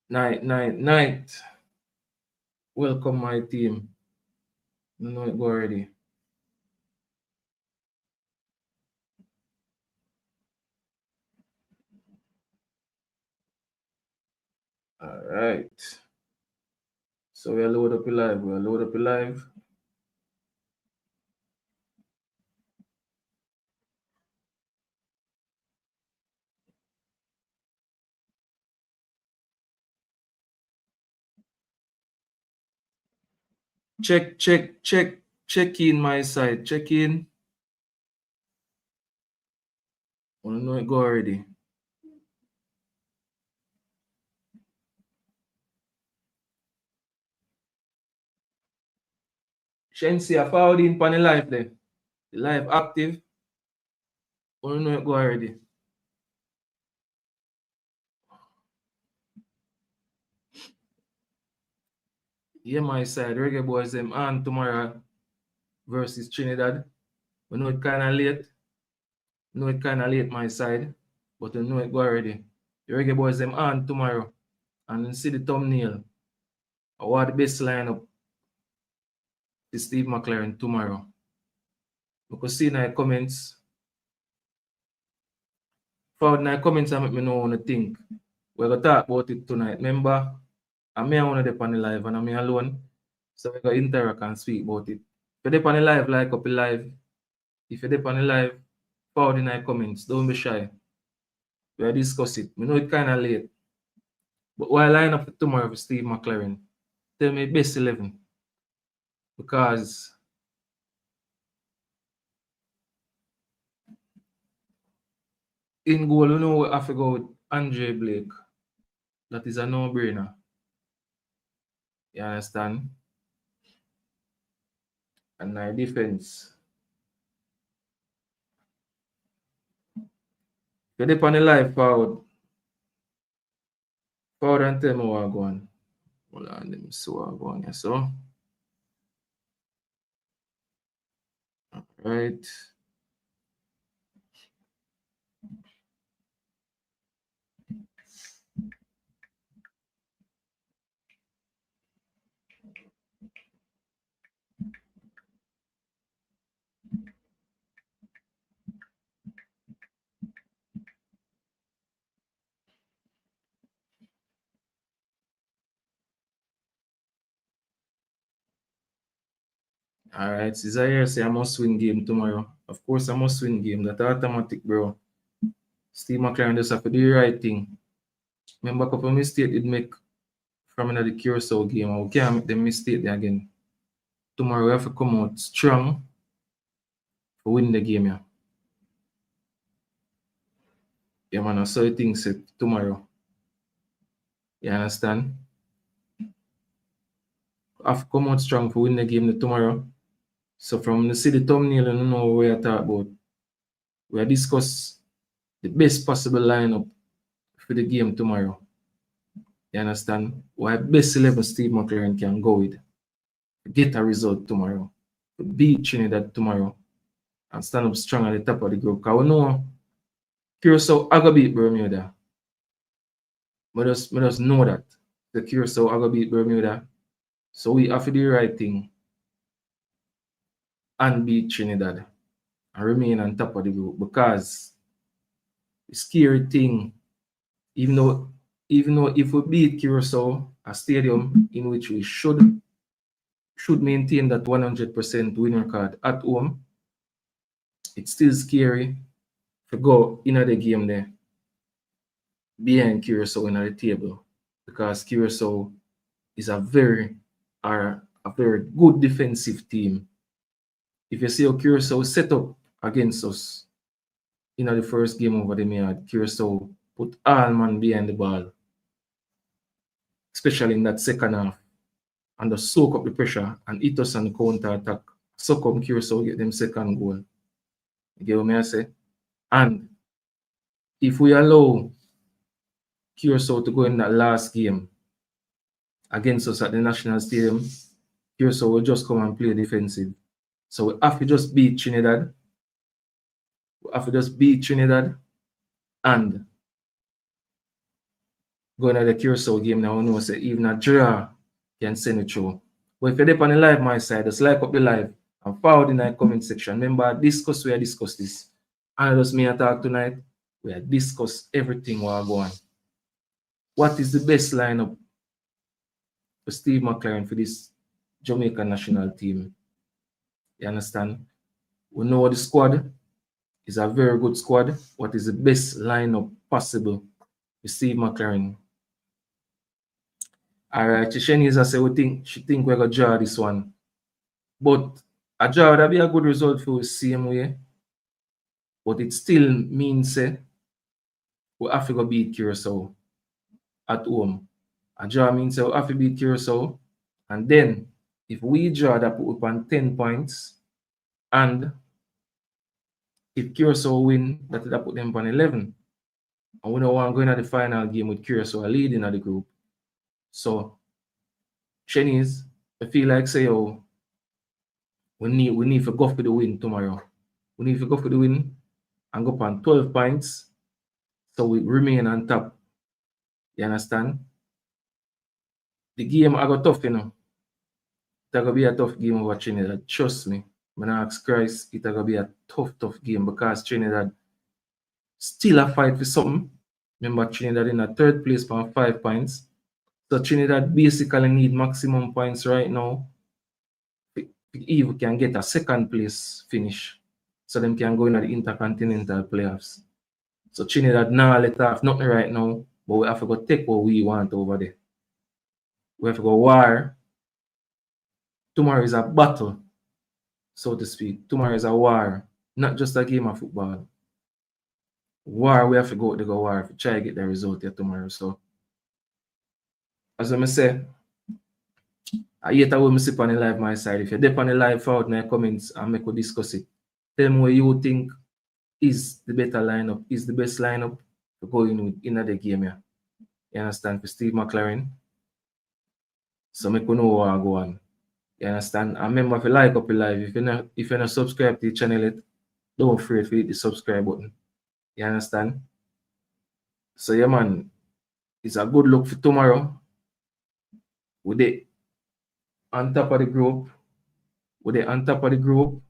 Night. Welcome my team. You know it go already. All right. So we'll load up a live. Check in my side. Check in. Want to know it go already. Shensi, I followed in pan the live there. The live active. Want to know it go already. Yeah, my side. Reggae boys them on tomorrow versus Trinidad. We know it kind of late. My side. But we know it go already. The Reggae boys them on tomorrow. And you see the thumbnail. I want the best lineup to Steve McLaren tomorrow. Because see in the comments. Forward in the comments and make me know what you think. We're going to talk about it tonight. Remember, I'm here on the live and I'm here alone. So we're going to interact and speak about it. If you're on the live, like up the live. If you're on the live, forward in the comments. Don't be shy. We'll discuss it. We know it's kind of late. But why line up for tomorrow for Steve McLaren? Tell me best 11. Because in goal, you know, we have to go with Andre Blake. That is a no-brainer. You understand? And our defense. If you're on the live, forward and tell me what I'm going. Hold on, let me see what I'm going here. So, all right. All right, Cesar say I must win game tomorrow. Of course, I must win game. That's automatic, bro. Steve McLaren just have to do the right thing. Remember a couple of mistakes he'd make from another Curacao game. We can't make the mistake there again. Tomorrow we have to come out strong to win the game, yeah. Yeah, man, I saw the thing set tomorrow. You understand? I have to come out strong to win the game tomorrow. So from the see the thumbnail, you know what we are talking about. We are discuss the best possible lineup for the game tomorrow. You understand? What best 11 Steve McLaren can go with. Get a result tomorrow. Beat Trinidad tomorrow. And stand up strong at the top of the group. Because we know Curacao are going to beat Bermuda. We just know that. The Curacao are going to beat Bermuda. So we have to do the right thing. And beat Trinidad. And remain on top of the group. Because the scary thing, even though if we beat Curacao, a stadium in which we should maintain that 100% win record at home, it's still scary to go in the game there behind Curacao in the table, because Curacao is a very good defensive team. If you see how Curacao set up against us in the first game over the yard, Curacao put all man behind the ball, especially in that second half, and just soak up the pressure and hit us on the counter attack. So come Curacao get them second goal. You get what I say? And if we allow Curacao to go in that last game against us at the National Stadium, Curacao will just come and play defensive. So we have to just beat Trinidad. And going to the Curacao game now, know say even a draw can send it through. But if you're there on the live my side, just like up the live and forward in the comment section. Remember, we discuss this. And just me and talk tonight, we have discussed everything while going. What is the best lineup for Steve McLaren for this Jamaica national team? You understand? We know the squad is a very good squad. What is the best lineup possible for Steve McLaren? All right, Shanice, I say she think we're gonna draw this one, but a draw would be a good result for the same way. But it still means we have to go beat Curacao at home. A draw means we have to beat Curacao, and then if we draw, that put up on 10 points, and if Curacao win, that put them on 11. And we don't want to go into the final game with Curacao leading of the group. So, Shanice, I feel like say, oh, we need to go for the win tomorrow. We need to go for the win and go up on 12 points, so we remain on top. You understand? The game I got tough, you know. It's gonna be a tough game over Trinidad. Trust me. When I ask Christ, it's gonna be a tough game because Trinidad still a fight for something. Remember, Trinidad in a third place for 5 points. So Trinidad basically need maximum points right now. If can get a second place finish, so them can go into the intercontinental playoffs. So Trinidad now let off nothing right now, but we have to go take what we want over there. We have to go war. Tomorrow is a battle, so to speak. Tomorrow is a war, not just a game of football. War, we have to go war to try to get the result here tomorrow. So, as I say, I hate how we sit on the live my side. If you're there on the live, forward in the comments and make we discuss it. Tell me what you think is the better lineup, is the best lineup to go in with in the game here. You understand? For Steve McLaren. So make we know what I go on. You understand? And remember, if you like up the live, if you're not subscribed to the channel yet, don't afraid to hit the subscribe button. You understand? So yeah, man, it's a good look for tomorrow. With it on top of the group. With it on top of the group.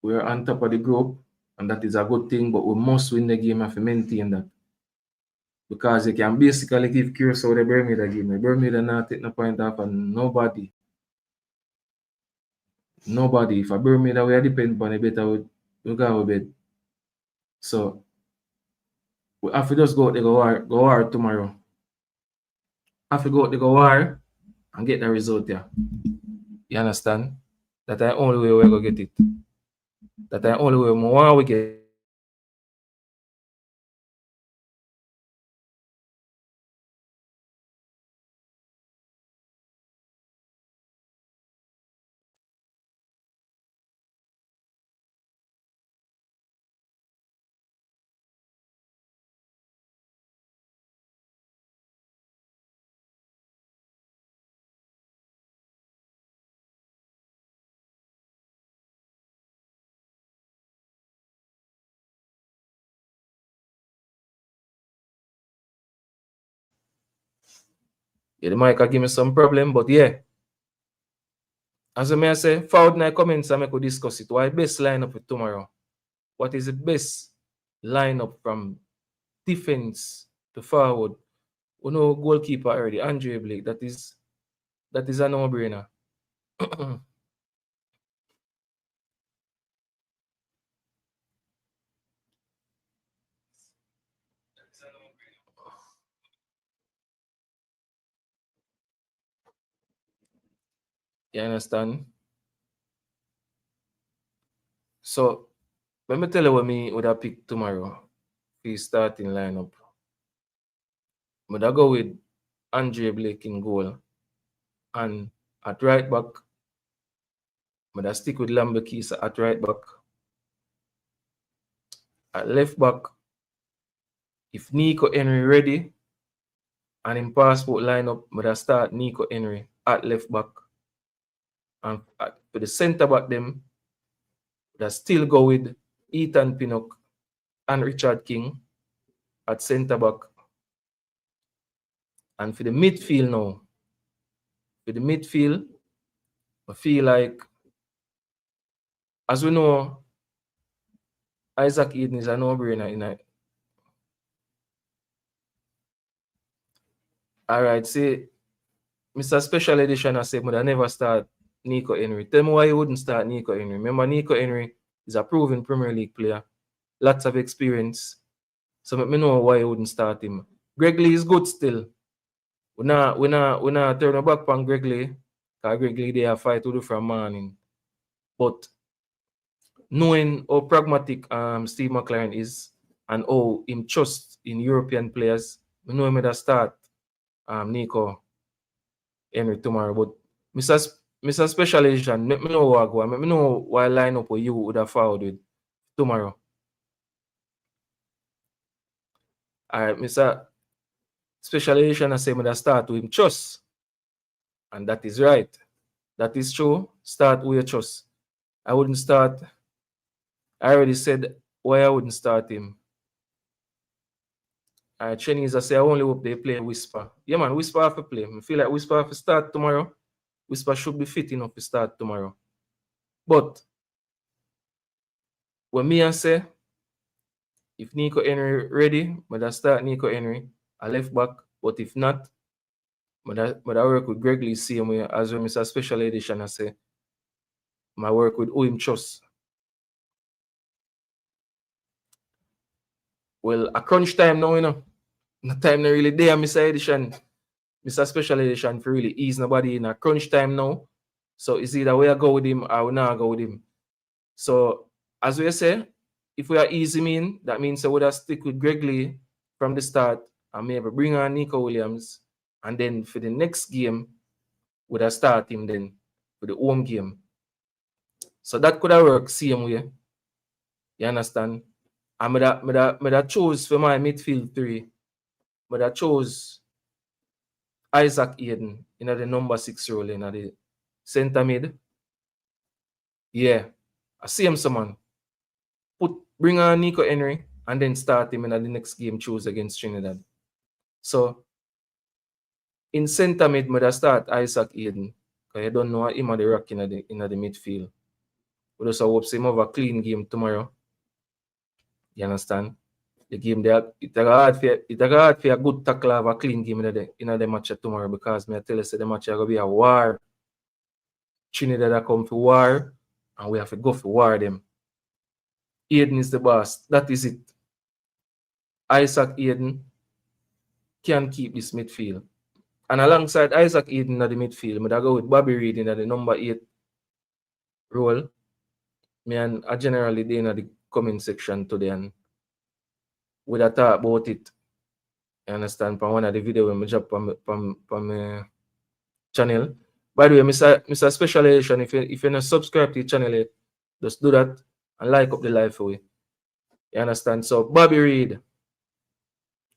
We're on top of the group, and that is a good thing, but we must win the game and maintain that. Because you can basically give Curacao the Bermuda game. The Bermuda not take no point off and nobody. Nobody. If a Bermuda we depend on it better we go with bed. So we have to just go out there go war tomorrow. Have to go out there go war and get the result here. You understand? That's the only way we're gonna get it. That's the only way we want we get. Yeah, the mic give me some problem, but yeah. As I may say, forward in the comments and I could discuss it. Why best lineup for tomorrow? What is the best lineup from defense to forward? We know goalkeeper already, Andre Blake. That is a no-brainer. You understand? So let me tell you what me would have picked tomorrow for his starting lineup. Would I go with Andre Blake in goal, and at right back, would I stick with Lambekisa at right back. At left back, if Nico Henry ready and in passport lineup, would I start Nico Henry at left back. And for the centre back them, would I still go with Ethan Pinnock and Richard King at centre back. And for the midfield now, I feel like, as we know, Isaac Eden is a no-brainer. All right, see, Mr. Special Edition has said, but I never start Nico Henry. Tell me why you wouldn't start Nico Henry. Remember, Nico Henry is a proven Premier League player, lots of experience. So let me know why you wouldn't start him. Greg Lee is good still. We not turn back on Greg Lee. Because Greg Lee, they have fight to do from morning. But knowing how pragmatic Steve McLaren is and how him trust in European players, we know him at the start Nico Henry tomorrow. But Mr. Special Edition, let me know what go. Let me know what lineup you would have followed with tomorrow. All right, Mr. Special Edition, I say I'm going to start with him trust. And that is right. That is true. Start with your trust. I wouldn't start. I already said why I wouldn't start him. All right, Chinese, I say I only hope they play Whisper. Yeah, man, Whisper have to play. I feel like Whisper have to start tomorrow. Whisper should be fit enough to start tomorrow. But when me I say, if Nico Henry ready, but I start Nico Henry, I left back. But if not, but I work with Greg Lee same way as when Mr. Special Edition I say, my work with him trust. Well, a crunch time now, you know. No time not really there, Mr. Edition. Mr. Special Edition for really ease nobody in a crunch time now. So it's either we go with him or we not go with him. So as we say, if we are easy mean, that means I would have stick with Greg Lee from the start and maybe bring on Nico Williams. And then for the next game, would have start him then for the home game. So that could have worked same way. You understand? And I chose for my midfield three. But I chose Isaac Eden in the number 6 role in the center mid. Yeah. I see him someone. Bring on Nico Henry and then start him in the next game choose against Trinidad. So in center mid, I start Isaac Eden. Because I don't know him at the rock in the midfield. We just hope him have a clean game tomorrow. You understand? The game there, it's hard for a good tackle have a clean game in the match tomorrow because I tell you the match is going to be a war. Trinidad are come for war and we have to go for war them. Eden is the boss. That is it. Isaac Eden can keep this midfield. And alongside Isaac Eden at the midfield, I go with Bobby Reid in the number 8 role. And I generally did in the comment section today and we talk about it. You understand? From one of the videos when I drop from my channel. By the way, Mr. Special Edition, if you're not subscribed to the channel yet, just do that and like up the live for you. You understand? So Bobby Reid,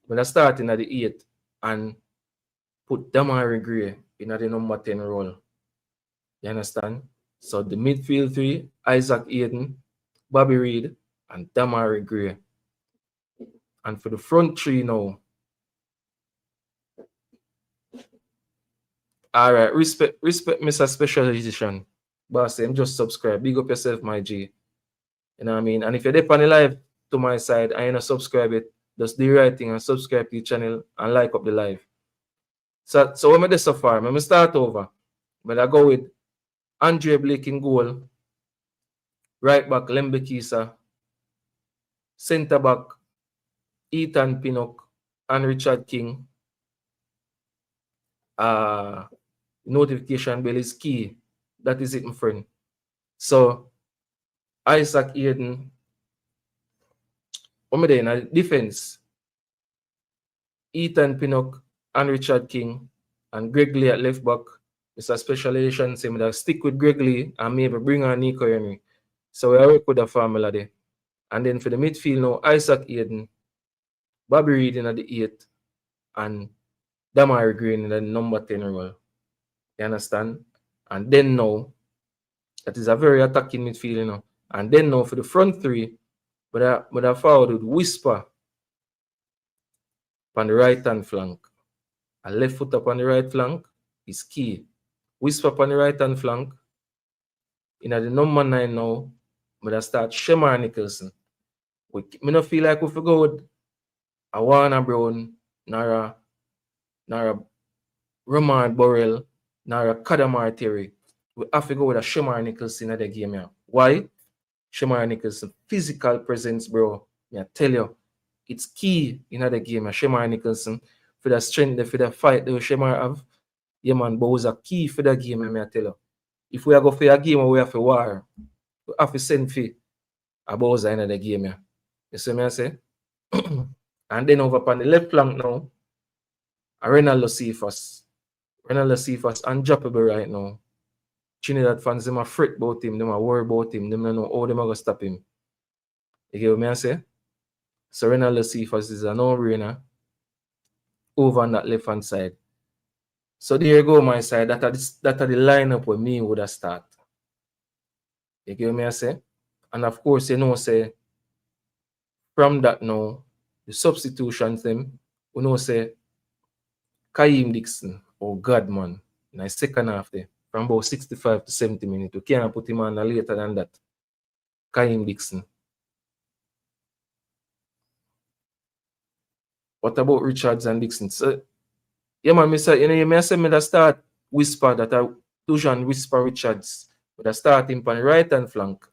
when I start in at the 8 and put Damari Gray in the number 10 role. You understand? So the midfield three, Isaac Eden, Bobby Reid, and Damari Gray. And for the front three now. All right, respect Mr. Special Edition. Boss, just subscribe. Big up yourself, my G. You know what I mean? And if you're there on the live to my side and you're not subscribe it, just do the right thing and subscribe to the channel and like up the live. So when I do so far, I'm going to start over. But I go with Andre Blake in goal. Right back, Lembe Kisa. Centre back, Ethan Pinnock and Richard King. Notification bell is key. That is it, my friend. So, Isaac Eden. What in a defense? Ethan Pinnock and Richard King and Greg Lee at left back. Mr. Special Edition say that stick with Greg Lee and maybe bring on Nico Henry. So we work with the formula there. And then for the midfield now, Isaac Eden, Bobby Reid in at the 8, and Damari Green in the number 10 role. You understand? And then now, that is a very attacking midfield, you know. And then now for the front three, but I followed with Whisper on the right hand flank. A left foot up on the right flank is key. Whisper up on the right hand flank. In the number 9 now, but I start Shemar Nicholson. Me not feel like we for go with a Warner Brown, nor a Roman Burrell, nor a Kadamar Terry. We have to go with a Shemar Nicholson in the game here. Why? Shemar Nicholson, physical presence, bro. I tell you, it's key in the game. Shemar Nicholson, for the strength, for the fight that Shemar have, yeah, man, but was a key for the game, I tell you. If we are go for a game, we have to war. We have to send for a Bowser in the game, yeah. You see me I say? And then over on the left flank now, Ronaldo Cephas. Ronaldo Cephas undroppable right now. Trinidad fans, them are fret about him, them are worried about him, them don't know how them are going to stop him. You get what I say? So Ronaldo Cephas is a no-brainer over on that left-hand side. So there you go, my side. That are the lineup where me would have start. You get what I say? And of course, you know, say, from that now, the substitutions them, we know say, Kaim Dixon, oh God, man, in the second half there, from about 65 to 70 minutes. We can't put him on later than that. Kaim Dixon. What about Richards and Dixon? So, yeah, man, you may say me that start Whisper that I Dujan Whisper Richards. But I start him on the right hand flank.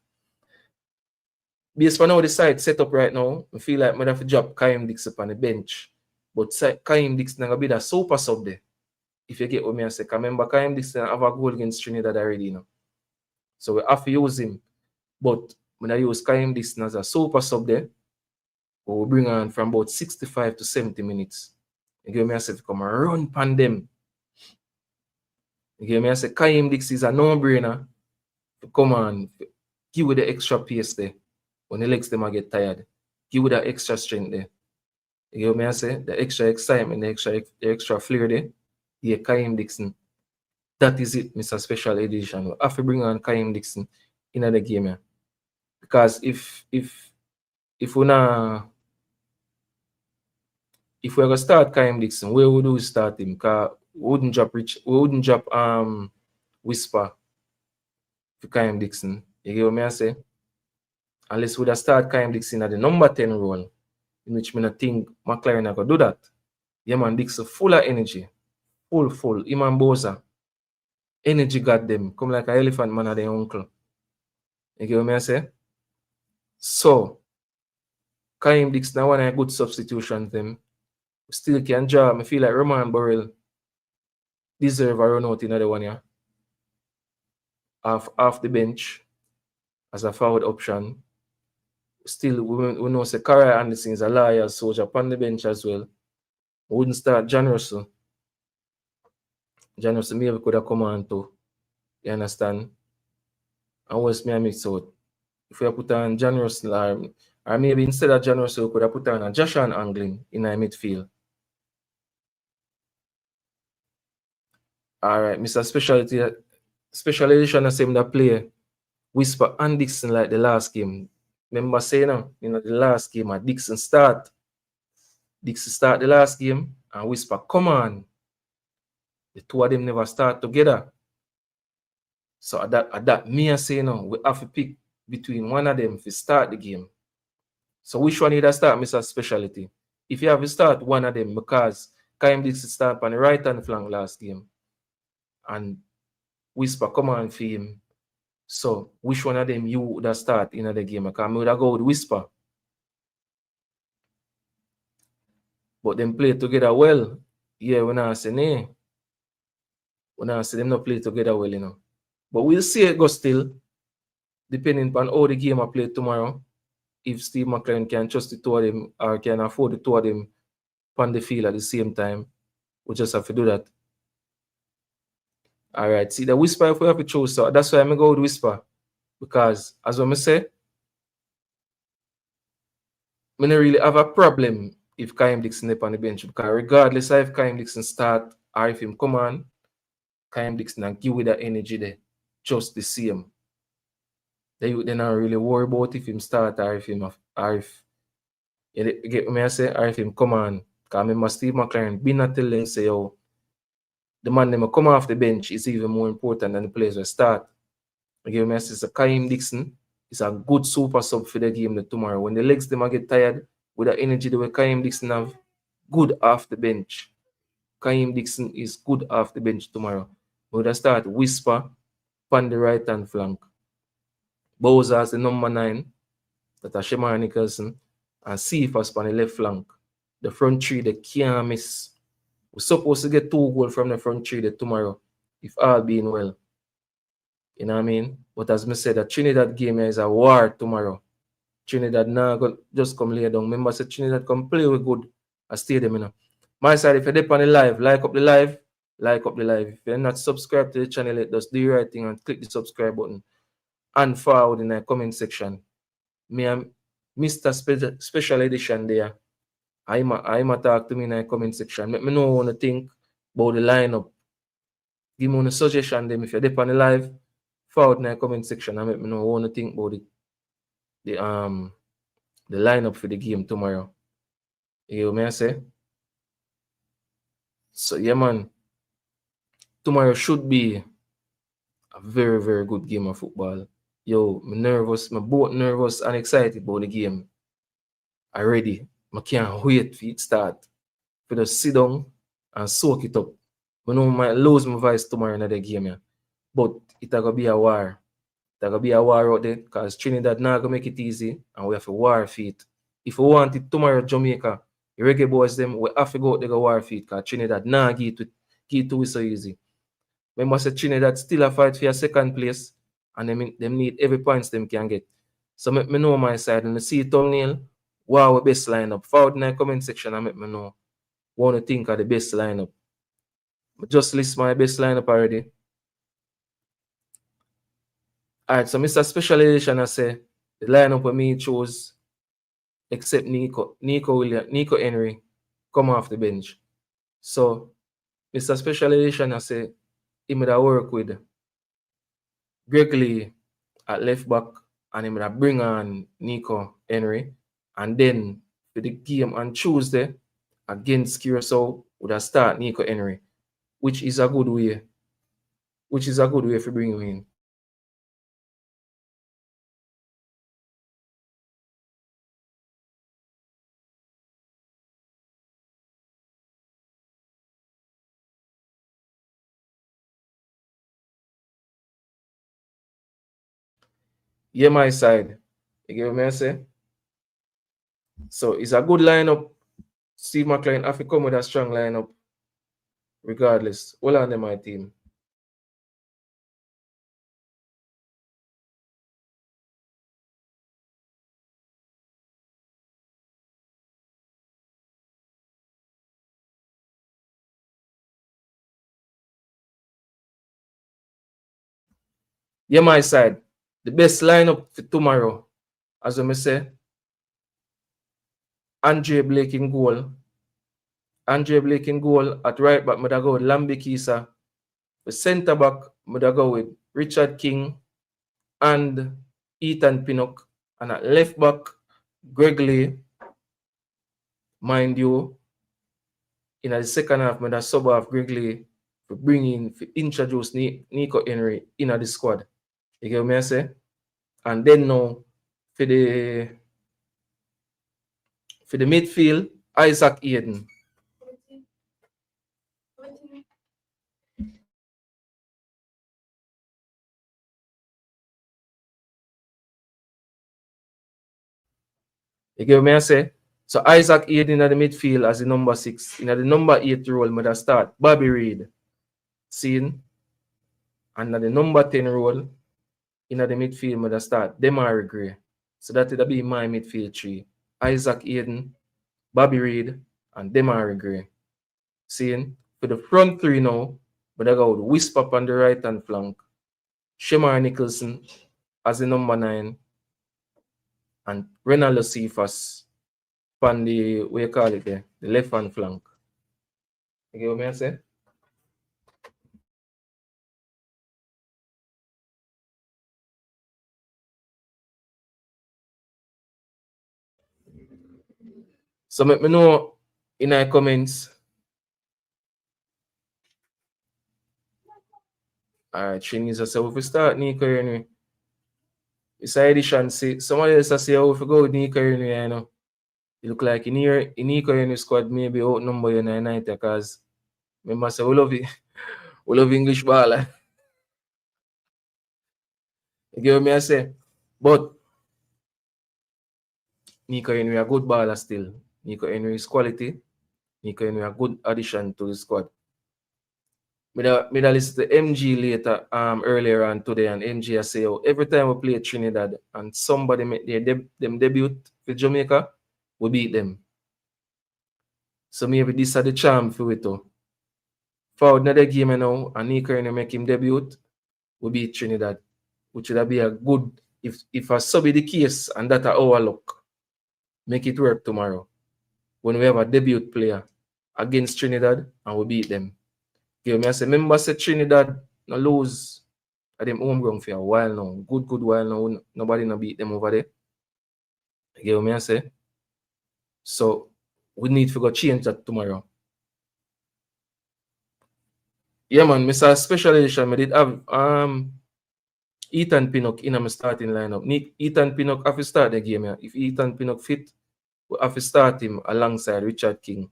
Based on how the side set up right now, I feel like I have to drop Kaim Dixon on the bench. But Kaim Dixon is going to be the super sub there. If you get what I say. Remember, Kaim Dixon have a goal against Trinidad already, you know. So we have to use him. But when I use Kaim Dixon as a super sub there, we bring on from about 65 to 70 minutes. You get me I say, come and run pan them. You get me I say, Kaim Dixon is a no-brainer. Come on, give with the extra pace there. When the legs them get tired, give with the extra strength there. You get me I say, the extra excitement, the extra flair there. Yeah, Kaim Dixon. That is it, Mr. Special Edition. We have to bring on Kaim Dixon in the game here. Because if we're gonna start Kaim Dixon, where would we start him? Because we wouldn't drop Whisper for Kaim Dixon. You get what I say? Unless we'd start Kaim Dixon at the number 10 role, in which I think McLaren are gonna do that. Yeah, man, Dixon full of energy. Full. Iman Boza. Energy got them. Come like an elephant man at their uncle. You get what I say? So Kaim Dixon now one of a good substitution them. Still can draw. I feel like Roman Burrell deserve a run out in another one, yeah. Off the bench as a forward option. Still, we know say Cara Anderson is a loyal soldier upon the bench as well. We wouldn't start John Russell. John Russell maybe could have come on too. You understand? And West Miami mix out. If we put on John Russell or maybe instead of John Russell, we could have put on a Joshua Anglin in our midfield. All right, Mr. Special Edition the same that play Whisper and Dixon like the last game. Remember saying the last game Dixon start the last game and Whisper come on. The two of them never start together. So at that me I say we have to pick between one of them to start the game. So which one need to start, Mr. Speciality? If you have to start one of them, because Kaim Dixon start on the right hand flank last game. And Whisper come on for him. So which one of them you would start in the game? Because I would go with Whisper. But them play together well. Yeah, when I say nay. When I say them not play together well, you know. But we'll see it go still. Depending on how the game I play tomorrow. If Steve McLaren can trust the two of them or can afford the two of them on the field at the same time, we just have to do that. All right, see the Whisper if we have to choose, so that's why I'm going to go with Whisper. Because as I say, I don't really have a problem if Kaim Dixon is on the bench. Because regardless of if Kaim Dixon start or if him come on, Kaim Dixon and give with that energy there. Just the same. They not really worry about if him start or if him you get me I say, or if him come on. Because I remember Steve McLaren been not telling say, yo, the man them come off the bench is even more important than the players who start. Again, I say Kaim Dixon is a good super sub for the game tomorrow. When the legs them get tired with the energy the way Kaim Dixon have, good off the bench. Kaim Dixon is good off the bench tomorrow. We're gonna start Whisper on the right hand flank. Bowser as the number 9, that are Shemar Nicholson, and Cephas on the left flank. The front three they can't miss. We're supposed to get 2 goals from the front three tomorrow, if all being well. You know what I mean? But as I said, the Trinidad game is a war tomorrow. Trinidad now just come lay down. Remember, say Trinidad come play with good a stadium, you know. My side, if you're there on the live, like up the live. If you're not subscribed to the channel, just do the right thing and click the subscribe button. And forward in the comment section. Me and Mr. Special Edition there. I'm a talk to me in the comment section. Let me know what you think about the lineup. Give me a suggestion them if you're there on the live. Forward in the comment section and let me know what you think about the lineup for the game tomorrow. You know what I say? So yeah, man. Tomorrow should be a very, very good game of football. Yo, I'm both nervous and excited about the game. Already. I can't wait for it start. For the sit down and soak it up. I know I might lose my voice tomorrow in the game, yeah. But it's gonna be a war. It's gonna be a war out there because Trinidad not gonna make it easy and we have to war feet. If we want it tomorrow, Jamaica, the reggae boys them, we have to go out there go war feet because Trinidad not give it to us so easy. Remember, say Trinidad still a fight for your second place and them need every points them can get. So make me know my side and see thumbnail. Wow, best lineup. Forward in the comment section and make me know what you think of the best lineup. I just list my best lineup already. Alright, so Mr. Special Edition, I say the lineup with me chose except Nico Henry come off the bench. So Mr. Special Edition, I say him would work with Greg Lee at left back and him would bring on Nico Henry. And then for the game on Tuesday against Curacao would have start Nico Henry, which is a good way. For bringing him in. Yeah, my side. You get what I say? So it's a good lineup. Steve McLean have to come with a strong lineup. Regardless. All on them my team. Yeah, my side. The best lineup for tomorrow. As I say, Andre Blake in goal. At right back, I go with Lambi Kisa. The centre back, I go with Richard King and Ethan Pinnock. And at left back, Greg Lee. Mind you, in the second half, I sub off Greg Lee for introduce Nico Henry in the squad. You get what I say? And then now, for the midfield, Isaac Eden. You get what I say? So Isaac Eden in the midfield as the number 6. In the number 8 role, I start Bobby Reid. Seeing? And at the number 10 role, in the midfield, I start Demari Gray. So that would be my midfield 3. Isaac Eden, Bobby Reid, and Demari Gray. Seeing? For the front 3 now, I go with Whisper on the right hand flank. Shemar Nicholson as the number 9. And Renaldo Cephas on the, what you call it there, the left hand flank. You get what I say? So let me know in the comments Alright, Chinese say if we start Nico Henry. It's a edition. See, somebody else say if we go with Nico Henry, you know. It look like in Nico Henry squad maybe outnumber you 90 because remember say we love English baller. You get what me I say? But Nico Henry a good baller still. Nico Henry is quality. Nico Henry a good addition to the squad. Me da listen to MG later earlier on today, and MG I say, oh, every time we play Trinidad and somebody make them debut for Jamaica, we beat them. So maybe this is the charm for it too. For another game now, and Nico Henry make him debut, we beat Trinidad, which would be a good if a sub be the case and that our luck. Make it work tomorrow when we have a debut player against Trinidad and we beat them. Give me I say, remember say Trinidad no lose at them home ground for a while now. Good while now. Nobody no beat them over there. Give me I say. So we need to go change that tomorrow. Yeah man, Mr. Special Edition, I did have Ethan Pinnock in my starting lineup. Ethan Pinnock have to start the game here. If Ethan Pinnock fit, we have to start him alongside Richard King.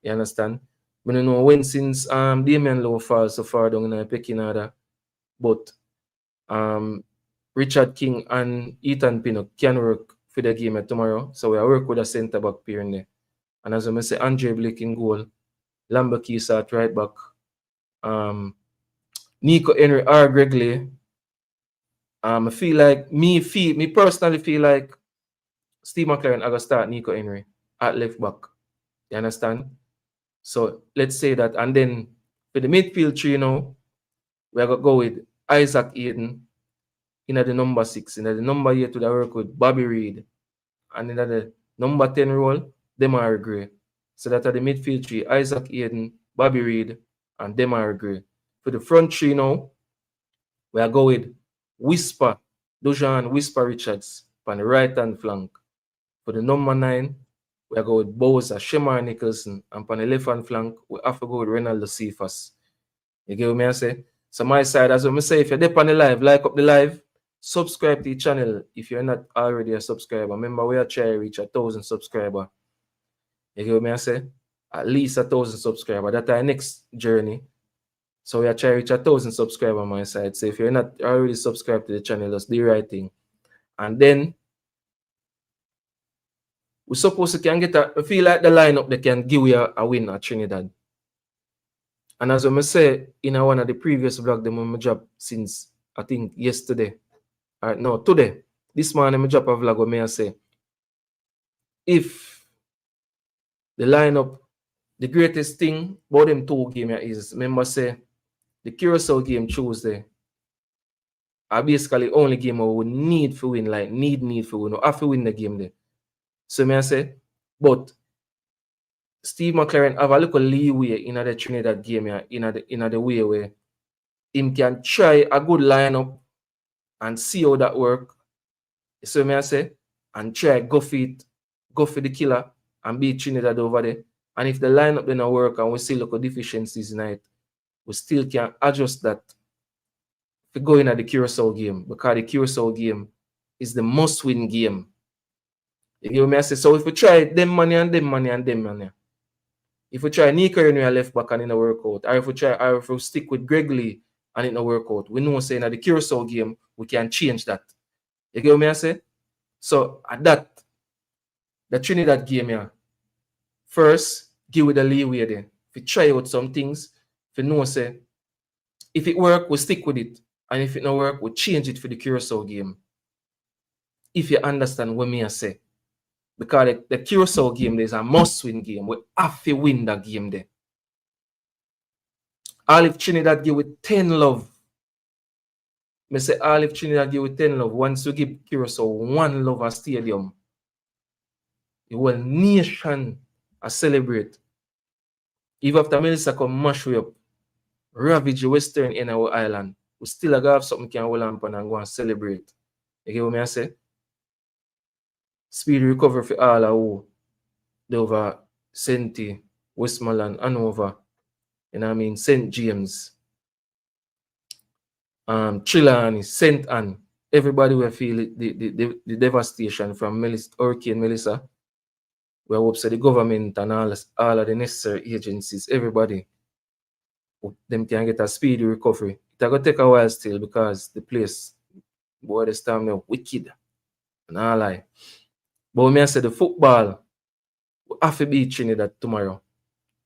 You understand? I don't know when since Damian Lowe falls so far down in the pecking order, but Richard King and Ethan Pinnock can work for the game tomorrow. So we will work with a centre back pair in there. And as I say, Andre Blake in goal, Lambert Keys at right back, Nico Henry or Gregley. I feel like me personally feel like Steve McLaren are gonna start Nico Henry at left back. You understand? So let's say that, and then for the midfield three now, we're gonna go with Isaac Hayden in the number 6, in the number 8 to the work with Bobby Reid, and in the number 10 role, Demar Gray. So that are the midfield three, Isaac Hayden, Bobby Reid, and Demar Gray. For the front three now, we are going with Whisper, Dujan Whisper Richards on the right hand flank. For the number 9, we are going with Bowser, Shemar Nicholson, and on the left hand flank, we have to go with Renaldo Cephas. You get what me I say? So my side, as I say, if you're there on the live, like up the live, subscribe to the channel if you're not already a subscriber. Remember, we are trying to reach 1,000 subscribers. You get what me I say? At least 1,000 subscribers. That's our next journey. So we are trying to reach 1,000 subscribers on my side. So if you're not already subscribed to the channel, just do the right thing. And then we supposed to can get I feel like the lineup that can give you a win at Trinidad. And as I say in one of the previous vlogs, them on my job since I think yesterday. No, today. This morning my job a vlog where me I say if the lineup, the greatest thing about them two games is, remember say the Curacao game Tuesday are basically only game where we need to win, like need for win. We have to win the game there. So me I say, but Steve McLaren have a little leeway in the Trinidad game here, in the way where him can try a good lineup and see how that work. So me I say, and try go for the killer and beat Trinidad over there. And if the lineup then not work and we see local deficiencies tonight, we still can adjust that to go in at the Curacao game, because the Curacao game is the must-win game. You get me I say? So if we try them money and them money and them money, if we try Nico Henry left back and it no work out, or if we stick with Gregley and it no work out, we know saying that the Curacao game we can change that. You get me I say? So at that, the Trinidad game here, first give it the leeway then. If we try out some things, if we know say if it work, we stick with it. And if it not work, we change it for the Curacao game. If you understand what me I say. Because the Curacao game is a must-win game. We have to win that game there. All if Trinidad give with 10 love. Me say all if Trinidad give with 10 love. Once you give Curacao 1 love a stadium, the whole nation a celebrate. If after Melissa come mash we up, ravage the western in our island, we still have something can hold on and go and celebrate. You get what me I say? Speedy recovery for all who they over Senti, Westmoreland, and over, you know what I mean, St. James. Trelawney, St. Anne, everybody will feel it, the devastation from Hurricane Melissa. We hope so the government and all of the necessary agencies, everybody, them can get a speedy recovery. It's going to take a while still because the place, boy, the storm now wicked. And all lie. But when I say the football, we have to beat Trinidad tomorrow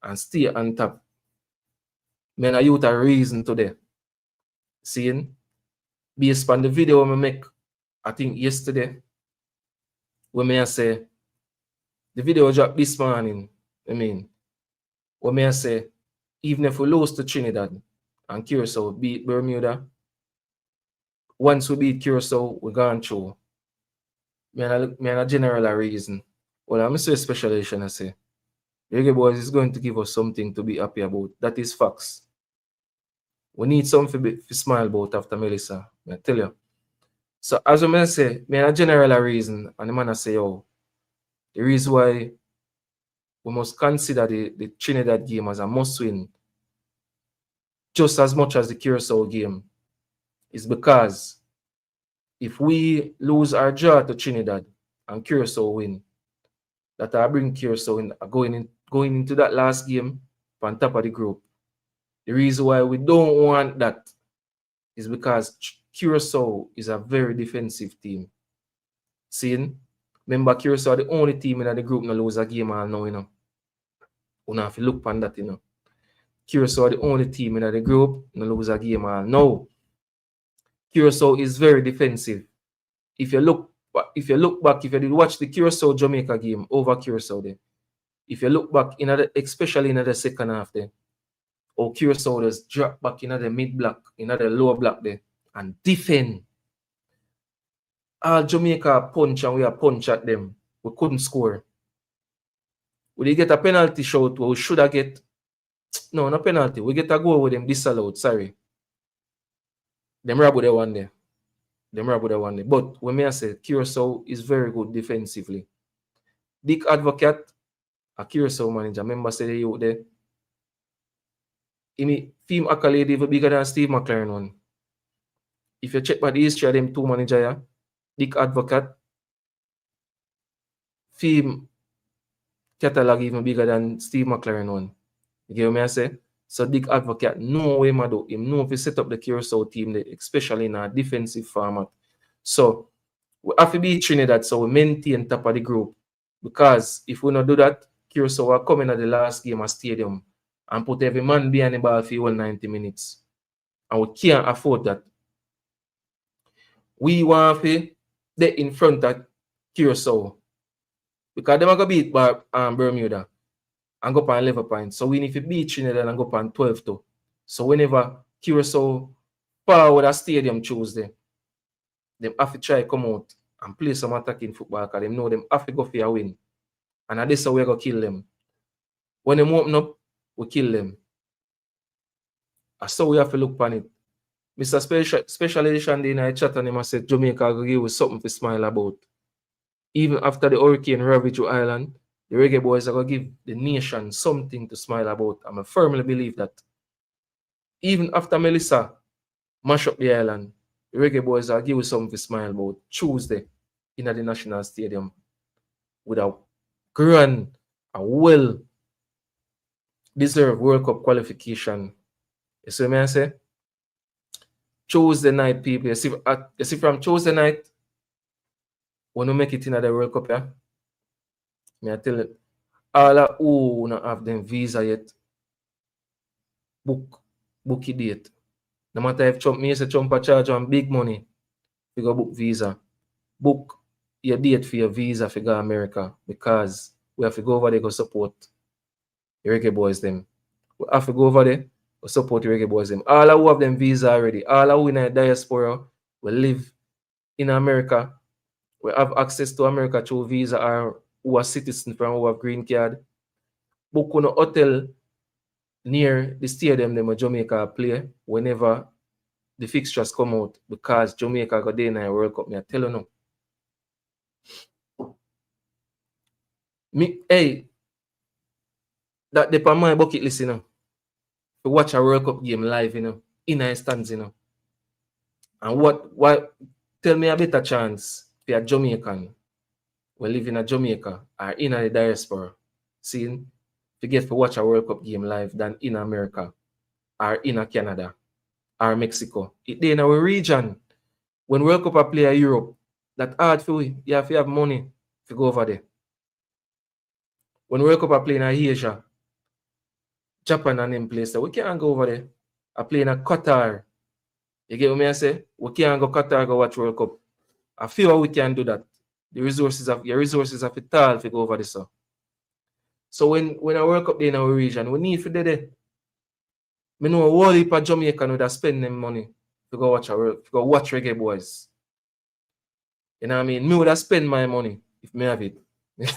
and stay on top. Man, I youth a reason today. Seeing? Based on the video I make, I think yesterday, when I say, the video dropped this morning, when I say, even if we lose to Trinidad and Curacao beat Bermuda, once we beat Curacao, we're gone through. Man, a general reason. Well, I'm so special edition, I say. Reggae Boys is going to give us something to be happy about. That is facts. We need something to smile about after Melissa. I tell you. So as I say, man, a general reason, and the man I say, oh, the reason why we must consider the Trinidad game as a must-win, just as much as the Curacao game, is because if we lose our draw to Trinidad and Curacao win, that I bring Curacao in going into that last game on top of the group. The reason why we don't want that is because Curacao is a very defensive team. Seeing? Remember, Curacao are the only team in the group that lose a game all now, you know. You have to look on that, you know. Curacao are the only team in the group that lose a game all now. Curacao is very defensive. If you look back, if you did watch the Curacao Jamaica game over Curacao there, if you look back, especially in the second half there, or Curacao just drop back in the mid block, in the lower block there, and defend. All Jamaica punch and we are punch at them. We couldn't score. We did get a penalty shot where we should have get. No, not penalty. We get a goal with them disallowed. Sorry. Them rob with the one there. But when I say Curacao is very good defensively. Dick Advocate, a Curacao manager, remember said he out there. Team accolade even bigger than Steve McLaren one. If you check by the history of them two managers, Dick Advocate, team catalog even bigger than Steve McLaren one. You get what I say? So Dick Advocate, no way, Mado. Him know if he set up the Curacao team, there, especially in a defensive format. So we have to beat Trinidad, so we maintain top of the group. Because if we not do that, Curacao are coming at the last game at stadium and put every man behind the ball for all 90 minutes. And we can't afford that. We want to be in front of Curacao. Because they are going to beat Bermuda and go up on 11 points. So we need to beat Trinidad and go up on 12 too. So whenever Curacao forward a stadium Tuesday, they have to try to come out and play some attacking football because they know them have to go for a win. And at this how we're going to kill them. When they open up, we kill them. So we have to look upon it. Mr. Special Edition in I chat and him said Jamaica will give us something to smile about. Even after the hurricane ravaged the island, the Reggae Boys are going to give the nation something to smile about. And I firmly believe that. Even after Melissa mash up the island, the Reggae Boys are give us something to smile about Tuesday in the National Stadium with a grand, a well-deserved World Cup qualification. You see what I say? Tuesday night, people. You see from Tuesday night, when we make it in the World Cup, yeah? I tell you, all of who don't have them visa yet, book a date. No matter if Trump charge on big money, you go book visa. Book your date for your visa for go to America because we have to go over there to support the Reggae Boys them. We have to go over there to support the Reggae Boys them. All who have them visa already, all who in the diaspora will live in America. We have access to America through visa or who are citizens from who have green card. Book on a hotel near the stadium them Jamaica play whenever the fixtures come out because Jamaica got there in the World Cup. I tell you now. That depends on my bucket list, you know. To watch a World Cup game live, you know, in a stands, you know. And what tell me a better chance for a Jamaican we live in a Jamaica or in a diaspora, seeing to get to watch a World Cup game live than in America or in a Canada or Mexico. It in our region. When World Cup are play in Europe, that hard for we. You have to have money to go over there. When World Cup are playing in Asia, Japan and them place, we can't go over there. I play in a Qatar. You get what me I say? We can't go Qatar go watch World Cup. I feel we can do that. Your resources have it all to go over there. So when a World Cup day in our region, we need to do that. I know a whole heap of Jamaican would have spend them money to go watch Reggae Boys. You know what I mean? Me would have spend my money if me have it. You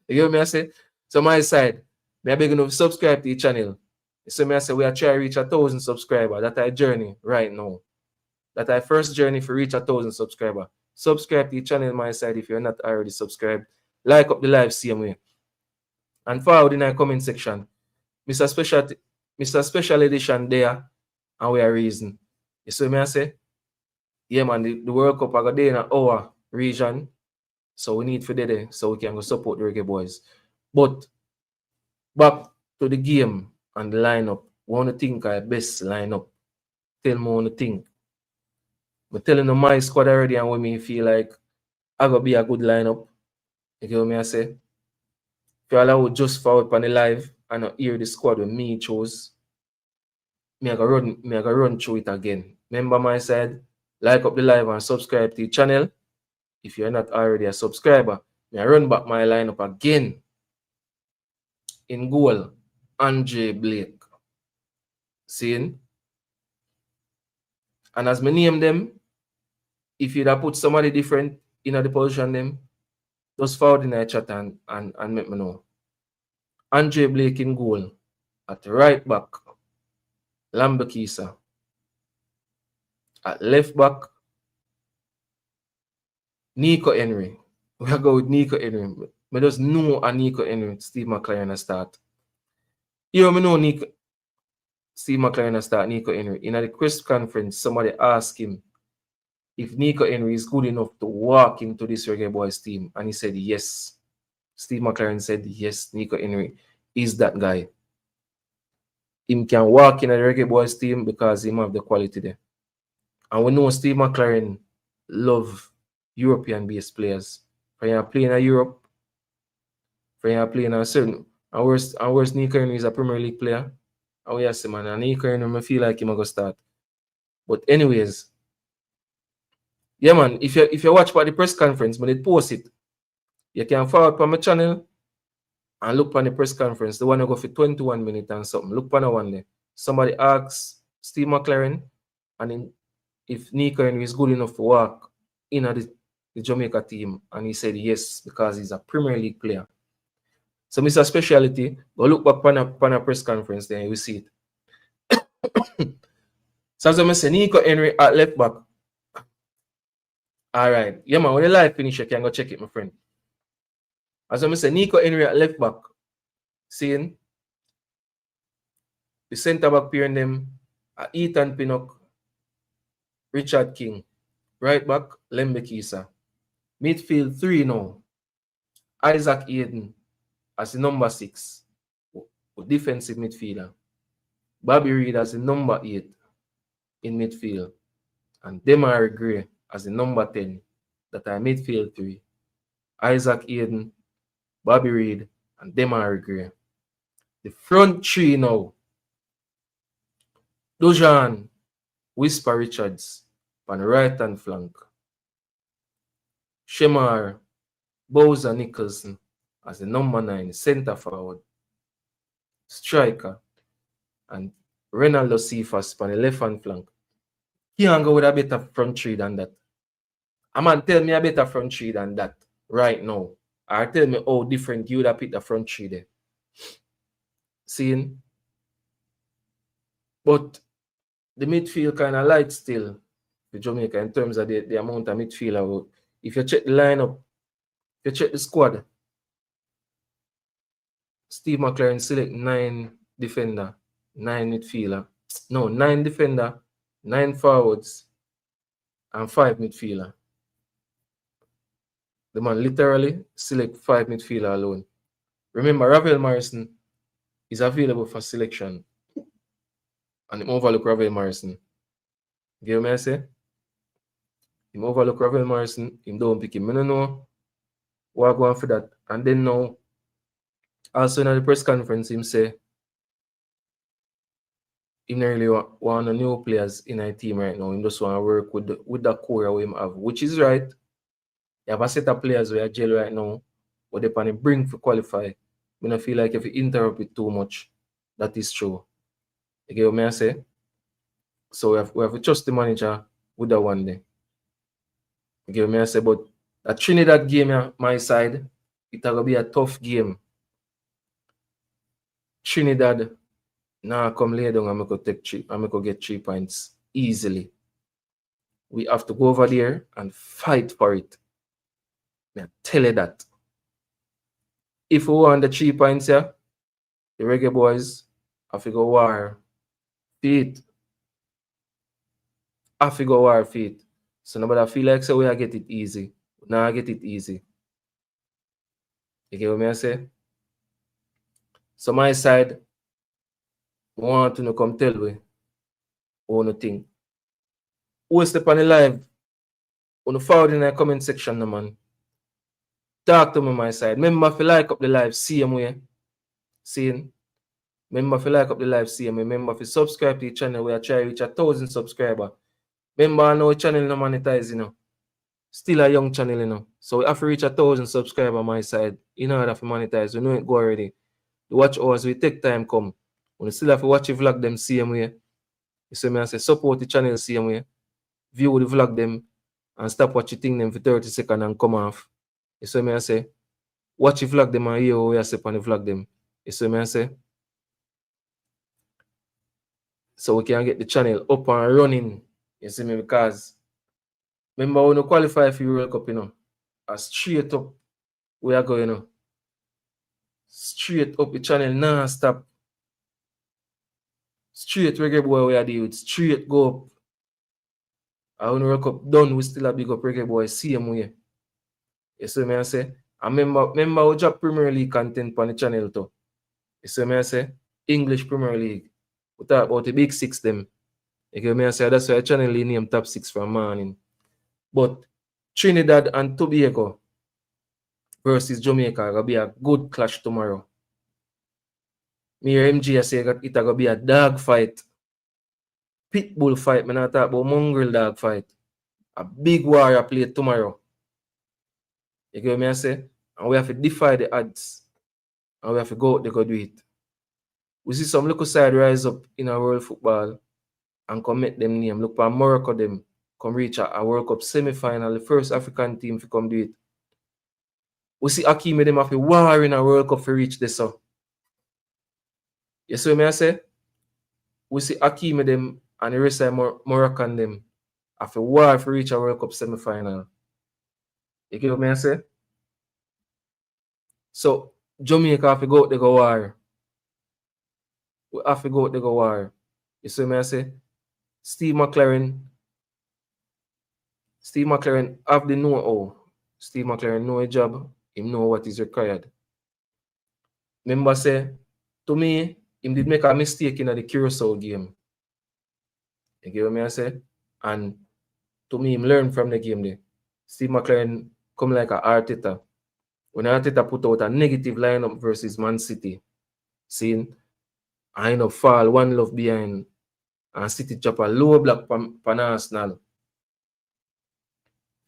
get what me I say? So my side, me I beg you to subscribe to the channel. So me I say we are trying to reach 1,000 subscribers. That's our journey right now. That's our first journey for reach 1,000 subscribers. Subscribe to the channel my side if you're not already subscribed. Like up the live same way. And forward in our comment section. Mr. Special Edition there, and we are reason. You see me I say? Yeah, man, the World Cup I got there in our region. So we need for there so we can go support the Reggae Boys. But back to the game and the lineup. Want to think our best lineup. Tell me what to think. I'm telling you my squad already and when me feel like I gotta be a good lineup. You get what me I say? If you allow just forward on the live and not hear the squad when me chose, me I go run through it again. Remember my side, like up the live and subscribe to the channel. If you're not already a subscriber, me I run back my lineup again. In goal, Andre Blake. Seeing? And as me name them, if you'd have put somebody different in the position them, just forward in the chat and make me know. Andre Blake in goal. At right back, Lambakisa. At left back, Nico Henry. We are going with Nico Henry. I just know a Nico Henry, Steve McLaren start. You know Steve McLaren start Nico Henry. In the press conference, somebody asked him if Nico Henry is good enough to walk into this Reggae Boys team. And he said yes. Steve McLaren said yes, Nico Henry is that guy. Him can walk in a Reggae Boys team because he have the quality there. And we know Steve McLaren love European-based players. When you're playing in Europe, when you're playing a certain, and where's Nico Henry is a Premier League player. And we ask him, man, and Nico Henry, I feel like he's going to start. But anyways, yeah, man, if you watch by the press conference, when they post it, you can forward on my channel and look on the press conference. The one will go for 21 minutes and something. Look on the one there. Somebody asks Steve McLaren, and if Nico Henry is good enough to walk in the Jamaica team, and he said yes because he's a Premier League player. So Mr. Speciality, go look back on a press conference there, you will see it. So as I say, Nico Henry at left back. All right. Yeah, man, when the live finish, you can go check it, my friend. As I say, Nico Henry at left back. Seeing the centre back pairing them are Ethan Pinnock, Richard King. Right back, Lembe Kisa. Midfield 3 now. Isaac Aiden as the number 6. Defensive midfielder. Bobby Reid as the number 8 in midfield. And Demar Gray as the number 10. That are midfield 3. Isaac Aiden, Bobby Reid, and Demar Gray. The front 3 now. Dujan, Whisper Richards on the right hand flank. Shemar, Bowser Nicholson as the number 9, centre forward. Striker. And Renaldo Cephas on the left hand flank. He can go with a better front 3 than that. A man tell me a better front 3 than that right now. Or tell me how different you would have picked the front 3 there. Seeing? But the midfield kind of light still for Jamaica in terms of the amount of midfielder. If you check the lineup, if you check the squad, Steve McLaren select 9 defender, 9 midfielder. No, 9 defender, 9 forwards, and 5 midfielder. The man literally select 5 midfielder alone. Remember, Ravel Morrison is available for selection. And him overlook Ravel Morrison. You get what I say? Him overlook Ravel Morrison, him don't pick him. I don't know what going for that. And then now, also in the press conference, him say he don't really want no new players in a team right now. He just want to work with the core we have, which is right. You have a set of players who are jail right now, but they can bring for qualify. I don't feel like if you interrupt it too much, that is true. You get what I say? So we have to trust the manager with that one day. You get what I say? But a Trinidad game, my side, it's going to be a tough game. Trinidad, now come lay down and I'm going to get 3 points easily. We have to go over there and fight for it. I tell you that. If we want the 3 points here, the reggae boys have to go war feet. Have to go war feet. So nobody feel like so we get it easy. Now I get it easy. You get what I say? So my side, I want to come tell me one thing. Who step on the live? On the forward in the comment section, no man. Talk to me my side. Remember if you like up the live, same way. Seeing? Remember if you like up the live, same way. Remember if you subscribe to the channel, we are trying to reach 1,000 subscribers. Remember I know the channel no monetize, you know. Still a young channel, you know. So we have to reach 1,000 subscribers on my side in order to monetize. We know it go already. The watch hours we take time come. When you still have to watch the vlog them same way. You see me I say support the channel same way. View the vlog them and stop watching them for 30 seconds and come off. You see me I say watch the vlog them and hear what I say on the vlog them. You see me I say. So we can get the channel up and running. You see me because remember when we qualify for World Cup, you know, straight up we are going, you know. Straight up the channel non-stop. Straight reggae boy we are deal with. Straight go up. And when World Cup done, we still a big up reggae boy same way. You see me I say? And remember we drop Premier League content on the channel too. You see me I say? English Premier League. We talk about the big six them. You get me I say? That's why the channel name top 6 from morning. But Trinidad and Tobago versus Jamaica will be a good clash tomorrow. Me or MG I say it's going to be a dog fight. Pitbull fight. I not talk about mongrel dog fight. A big warrior play tomorrow. You get me I say? And we have to defy the odds. And we have to go out there go do it. We see some local side rise up in our world football and come make them name. Look for Morocco them come reach a World Cup semi-final, the first African team to come do it. We see Hakimi them have a war in a World Cup to reach this. So. You see what I say? We see Hakimi them and the rest of Moroccan them have a war to reach a World Cup semi-final. You get what I say? So Jamaica have to go out there go war. We have to go out there go war. You see what I say? Steve McLaren have the know-how. Steve McLaren know a job. He know what is required. Remember say, to me, he did make a mistake in the Curacao game. You get what I say? And to me, he learned from the game there. Steve McLaren come like a Arteta. When Arteta put out a negative lineup versus Man City, seeing I end up fall 1-0 behind and City drop a low block pan Arsenal.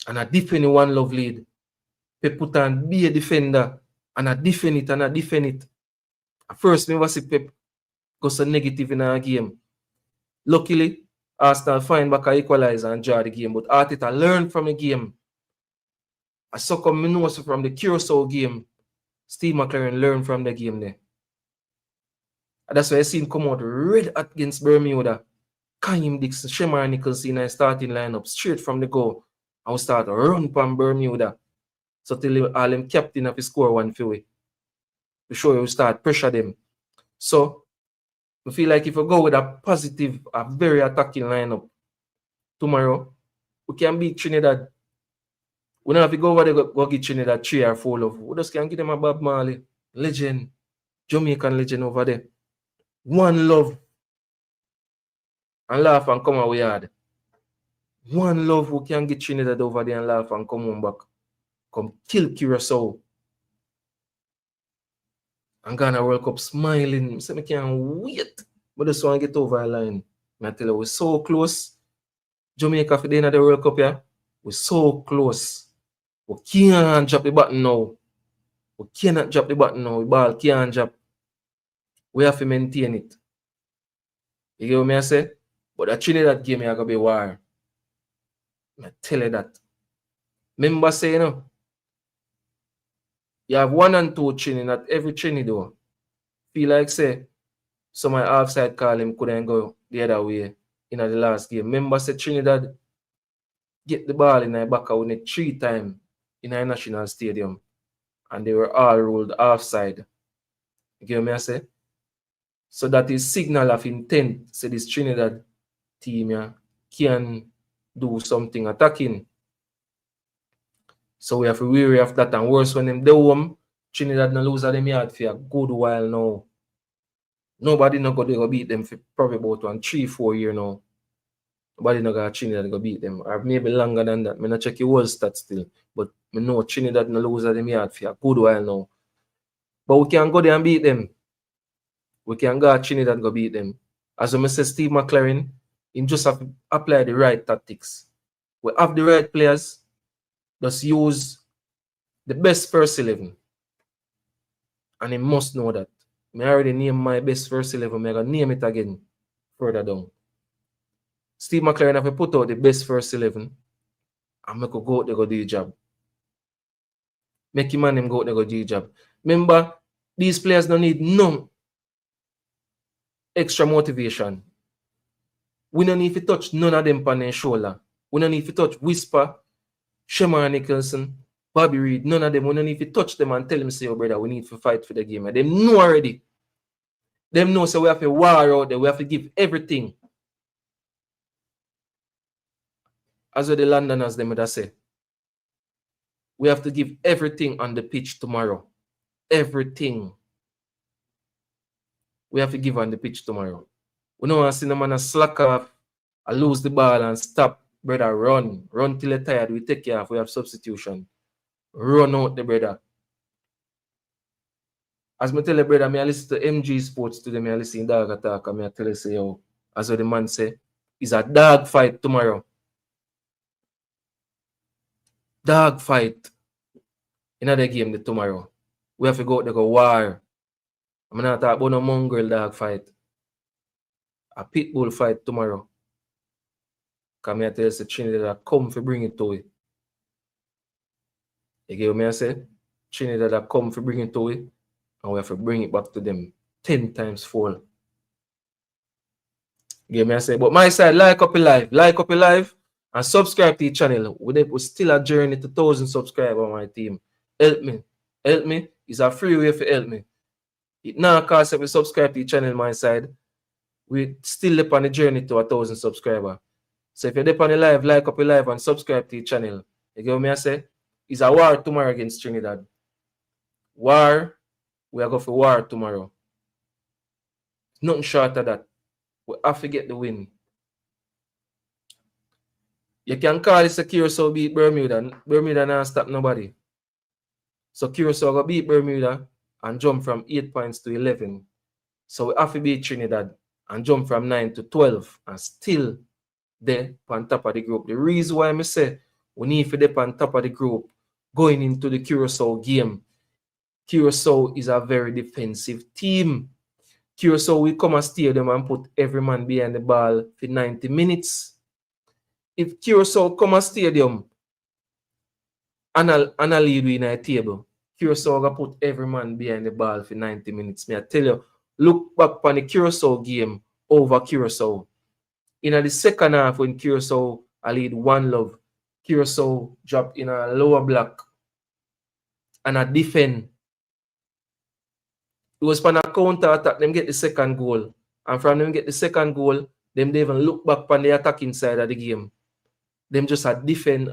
And I defend 1-0 lead. Pep put on be a defender and I defend it. At first, me was see Pep go so negative in our game. Luckily, Arsenal find back a equalizer and draw the game. But Arteta learned from the game. I saw come know from the Curacao game. Steve McLaren learned from the game there. And that's why I seen come out red against Bermuda. Kaim Dixon, Shemar Nichols in a starting lineup straight from the goal. And we start to run from Bermuda. So till all them captain of the score one for we. To show you start pressure them. So we feel like if we go with a positive, a very attacking lineup tomorrow, We can beat Trinidad. We don't have to go over there go give Trinidad 3 or 4 love. We just can give them a Bob Marley. Legend. Jamaican legend over there. One love. And laugh and come away hard. One love, we can get Trinidad over there and laugh and come on back. Come kill Curacao. And Ghana World Cup smiling. So I can't wait. But just want to get over the line. I tell you, we're so close. Jamaica for the end of the World Cup, yeah? We're so close. We can't drop the button now. We cannot drop the button now. The ball can't drop. We have to maintain it. You get what I say? But the Trinidad game is going to be war. I tell you that. Remember say, you know, you have 1 and 2 Trinidad, not every Trinidad. Feel like say, some of my offside call him couldn't go the other way in the last game. Remember say Trinidad get the ball in the back of it 3 times in a national stadium. And they were all ruled offside. You get what I say? So that is signal of intent. So this Trinidad team can do something attacking. So we have to be wary of that. And worse, when them do home, Trinidad no lose at them yard for a good while now. Nobody no go beat them for probably about 3-4 years now. Nobody no go Trinidad go beat them. Or maybe longer than that. I not check your world stats still. But I know Trinidad no lose at them yard for a good while now. But we can go there and beat them. We can go at Trinidad go beat them. As I say, Steve McLaren, he just have to apply the right tactics. We have the right players. Just use the best first 11. And he must know that. I already named my best first 11. I'm going to name it again further down. Steve McLaren have to put out the best first 11. And make go out there go do the job. Make him and him go out there go do the job. Remember, these players don't need no extra motivation. We don't need to touch none of them on their shoulder. We don't need to touch Whisper, Shemar Nicholson, Bobby Reed, none of them. We don't need to touch them and tell them, say, oh, brother, we need to fight for the game. And them know already. Them know, so we have to war out there. We have to give everything. As what the Londoners, them would say. We have to give everything on the pitch tomorrow. Everything. We have to give on the pitch tomorrow. We don't want to see them on a slack off, I lose the ball and stop. Brother, run. Run till you're tired. We take care of. We have substitution. Run out the brother. As I tell you, brother, I listen to MG Sports today. I listen to Dog Attack. I tell you, say, yo, as what the man say, it's a dog fight tomorrow. Dog fight. Another game tomorrow. We have to go out there go war. I'm not talking about no mongrel dog fight. A pit bull fight tomorrow. Come here, tell us the Trinidad come for bring it to it. You get what I say? Trinidad come for bring it to it, and we have to bring it back to them 10 times full. You get what I say? But my side, like up your live, and subscribe to the channel. We're still a journey to 1,000 subscribers on my team. Help me. Help me. It's a free way for help me. It now costs if we subscribe to the channel my side. We still up on the journey to 1,000 subscribers. So if you're on the live, like up your live and subscribe to the channel. You get what I say? It's a war tomorrow against Trinidad. War. We are going for war tomorrow. Nothing short of that. We have to get the win. You can call this a Curacao beat Bermuda. Bermuda not stop nobody. So Curacao will beat Bermuda and jump from 8 points to 11. So we have to beat Trinidad and jump from 9 to 12 and still there on top of the group. The reason why I say we need to be on top of the group going into the Curacao game. Curacao is a very defensive team. Curacao will come and stadium and put every man behind the ball for 90 minutes. If Curacao come and stadium and a lead in a table, Curacao will put every man behind the ball for 90 minutes. I tell you, look back on the Curacao game over Curacao. In the second half, when Curacao lead 1-0, Curacao dropped in a lower block and a defend. It was for a counter attack, them get the second goal. And from them get the second goal, them they even look back on the attacking side of the game. Them just a defend.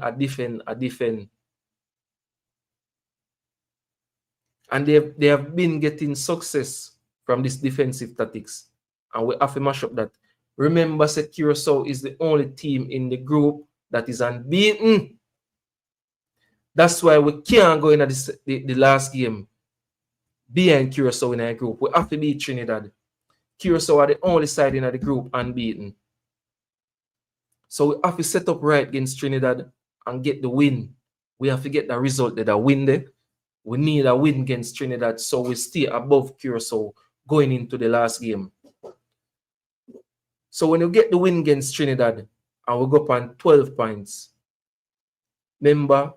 And they have been getting success from this defensive tactics. And we have to mash up that. Remember, Curacao is the only team in the group that is unbeaten. That's why we can't go into the last game behind Curacao in our group. We have to beat Trinidad. Curacao are the only side in the group unbeaten. So we have to set up right against Trinidad and get the win. We have to get the result that a win there. We need a win against Trinidad so we stay above Curacao going into the last game. So when you get the win against Trinidad and we go up on 12 points, remember,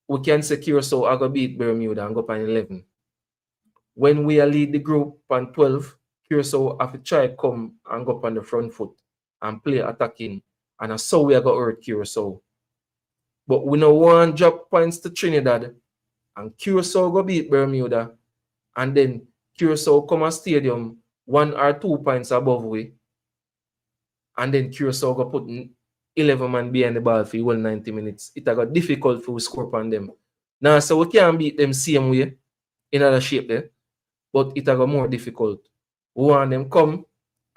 we can say Curacao are going to beat Bermuda and go up on 11. When we are lead the group on 12, Curacao have to try to come and go up on the front foot and play attacking. And that's how we are going to hurt Curacao. But we don't want to drop points to Trinidad and Curacao go beat Bermuda. And then Curacao come a stadium 1 or 2 points above we. And then Curacao go put 11 man behind the ball for the whole 90 minutes. It got difficult for we score on them. Now, so we can't beat them same way in other shape there. But it got more difficult. We want them come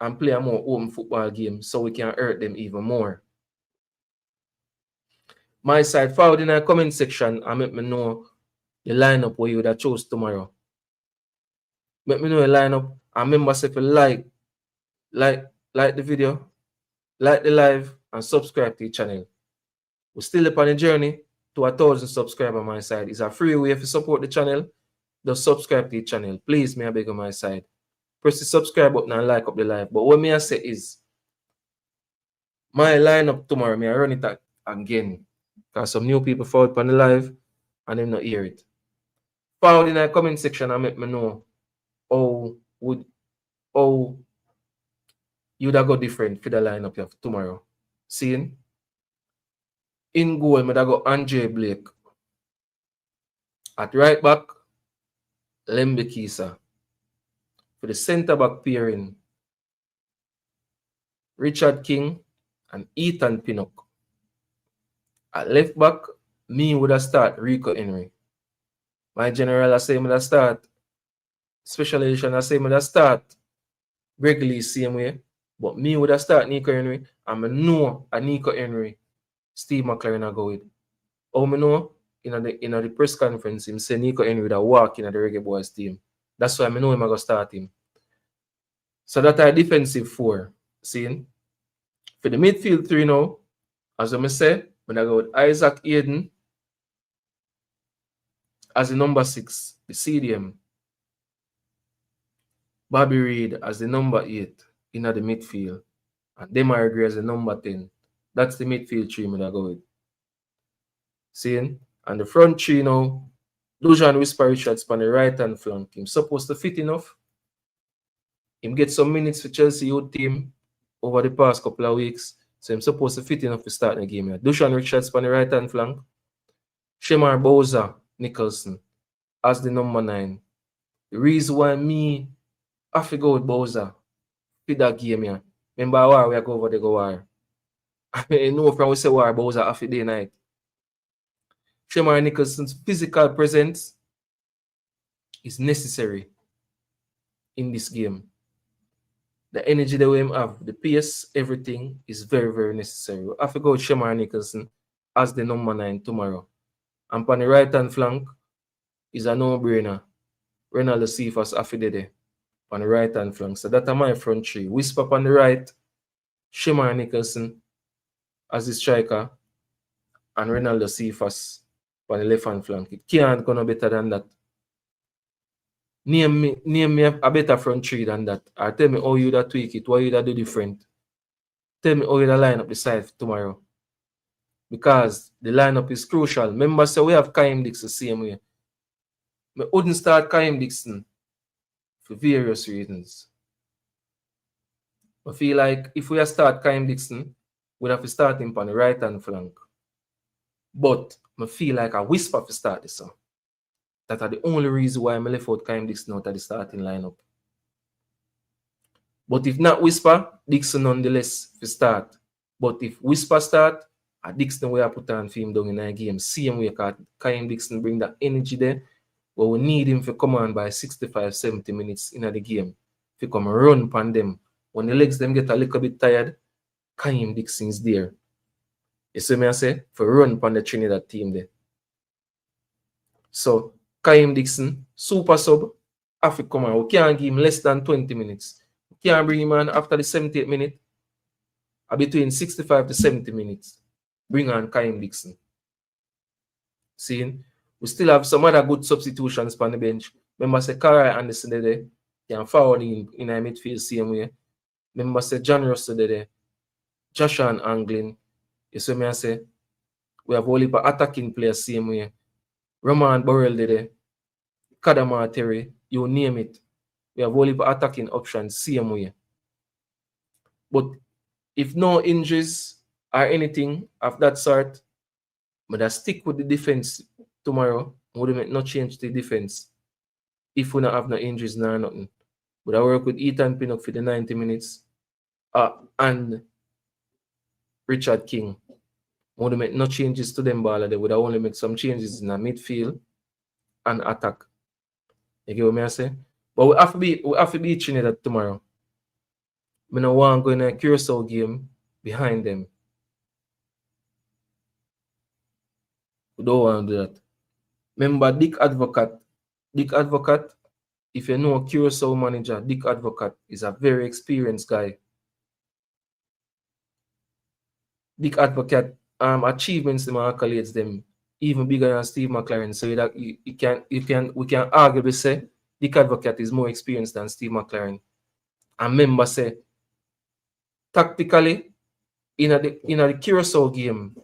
and play a more open football game so we can hurt them even more. My side, forward in the comment section and let me know the lineup where you would have chose tomorrow. Let me know the lineup. And remember, if you like the video, like the live, and subscribe to the channel. We're still up on a journey to 1,000 subscribers on my side. It's a free way to support the channel. Just subscribe to the channel. Please, may I beg on my side. Press the subscribe button and like up the live. But what may I say is, my lineup tomorrow, may I run it again. Because some new people forward on the live and them not hear it. Forward in the comment section and let me know how you'd have got different for the lineup you have tomorrow. Seeing? In goal, I got Andre Blake. At right back, Lembe Kisa. For the centre back pairing, Richard King and Ethan Pinnock. At left back, me would have start Rico Henry. My general I say would have start. Special edition I say would have start Gregory same way. But me would have start Nico Henry. And I know a Nico Henry Steve McLaren I go with. How I know? In the press conference, him say Nico Henry would have walk in the Reggae Boys team. That's why I know him I go start him. So that are defensive 4. See? For the midfield 3 now, as I say, when I go with Isaac Aiden as the number 6, the CDM. Bobby Reid as the number 8 in the midfield. And Demar Gray as the number 10. That's the midfield 3 when I go with. See? And the front 3 now, Lujan Whisper Richards on the right hand flank. Him supposed to fit enough. Him get some minutes for Chelsea youth team over the past couple of weeks. So I'm supposed to fit enough to start the game here. Dushan Richards on the right hand flank. Shemar Bowser Nicholson as the number 9. The reason why me have to go with Bowser for that game here. Remember war we are go over the go war. I know from we say war Bowser after day night. Shemar Nicholson's physical presence is necessary in this game. The energy that we have, the pace, everything is very, very necessary. We have to go with Shemar Nicholson as the number 9 tomorrow. And on the right hand flank is a no-brainer. Ronaldo Cephas Afidede on the right hand flank. So that's my front 3. Whisper on the right, Shemar Nicholson as the striker, and Ronaldo Cephas on the left hand flank. It can't go no better than that. Name me a better front 3 than that. Or tell me how you da tweak it, what you da do different. Tell me how you da line up the side for tomorrow. Because the lineup is crucial. Remember, so we have Kaim Dixon the same way. I wouldn't start Kaim Dixon for various reasons. I feel like if we start Kaim Dixon, we'd have to start him on the right hand flank. But I feel like I whisper to start this one. That are the only reason why I left out Kaim Dixon out of the starting lineup. But if not Whisper, Dixon nonetheless to start. But if Whisper start, Dixon we are put on for him down in a game. Same way, because Kyle Dixon bring that energy there, but we need him to come on by 65-70 minutes in the game. If you come run upon them, when the legs them get a little bit tired, Kyle Dixon is there. You see me I say? For run upon the Trinidad team there. So, Kyle Dixon, super sub, have to come on. We can't give him less than 20 minutes. We can't bring him on after the 78th minute, or between 65 to 70 minutes. Bring on Kyle Dixon. See, we still have some other good substitutions on the bench. Remember, say Kara Anderson there, can forward in a midfield same way. Remember, say John Russell there, Joshua Anglin. You see me I say, we have only attacking players same way. Roman Burrell there, Kadama Terry, you name it. We have only attacking options same way. But if no injuries or anything of that sort, but I stick with the defense tomorrow. Would make no change to the defense if we not have no injuries nor nothing. But I work with Ethan Pinnock for the 90 minutes and Richard King. Would make no changes to them ball. They would only make some changes in the midfield and attack. You get what I say? But we have to beat Trinidad tomorrow. I don't want to go in a Curacao game behind them. We don't want to do that. Remember Dick Advocat. Dick Advocat, if you know a Curacao manager, Dick Advocat is a very experienced guy. Dick Advocat achievements them accolades them even bigger than Steve McLaren. So that we can arguably say Dick Advocat is more experienced than Steve McLaren. And remember say tactically in the Curacao game,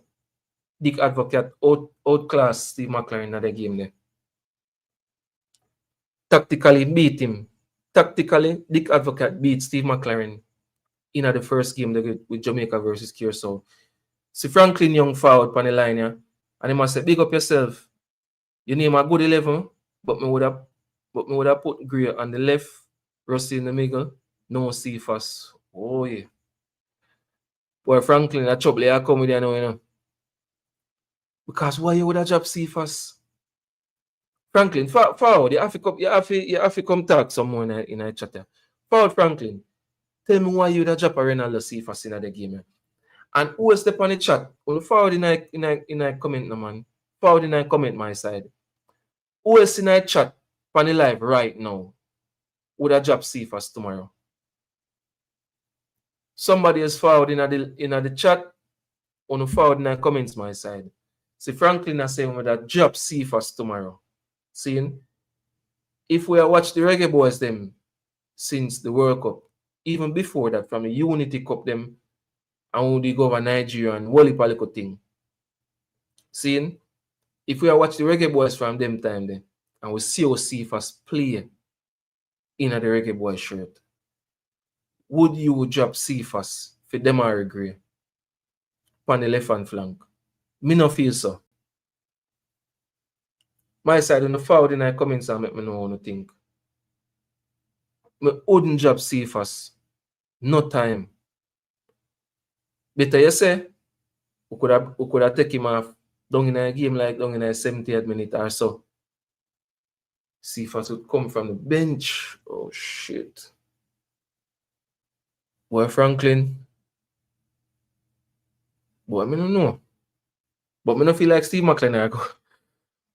Dick Advocat outclassed Steve McLaren in the game there. Tactically beat him. Tactically, Dick Advocat beat Steve McLaren in the first game with Jamaica versus Curacao. See Franklin Young forward on the line here, and he must say, big up yourself. You name a good 11, but me would have put Gray on the left, Rusty in the middle, no Cephas. Oh yeah. Boy, Franklin, that trouble I come with you now, you know. Because why you would have dropped Cephas? Franklin, forward, you have to come talk someone in a chat. Forward, Franklin. Tell me why you would have dropped Ronaldo Cephas in the game. And who is step on the chat? Well, forward in a comment, no man. Forward in a comment my side. Who is in a chat on the live right now would have dropped Cephas tomorrow? Somebody is forward in the chat on the forward in the comments my side. See, Franklin is saying with that drop Cephas tomorrow. Seeing if we have watched the Reggae Boys them since the World Cup, even before that, from the Unity Cup them, and when they go over Nigeria and Wally Palico thing. Seeing if we have watched the Reggae Boys from them time then, and we see how Cephas play in the Reggae Boys shirt, would you drop Cephas for them or Gray on the left hand flank? Me no feel so. My side on the forward in the comments and make me know what you think. Me wouldn't drop Cephas. No time. Better you say, we could have taken him off down in a game like down in a 70th minute or so. Cephas would come from the bench. Oh shit. Boy, Franklin. Boy, I don't know. But I don't feel like Steve McLaren I go.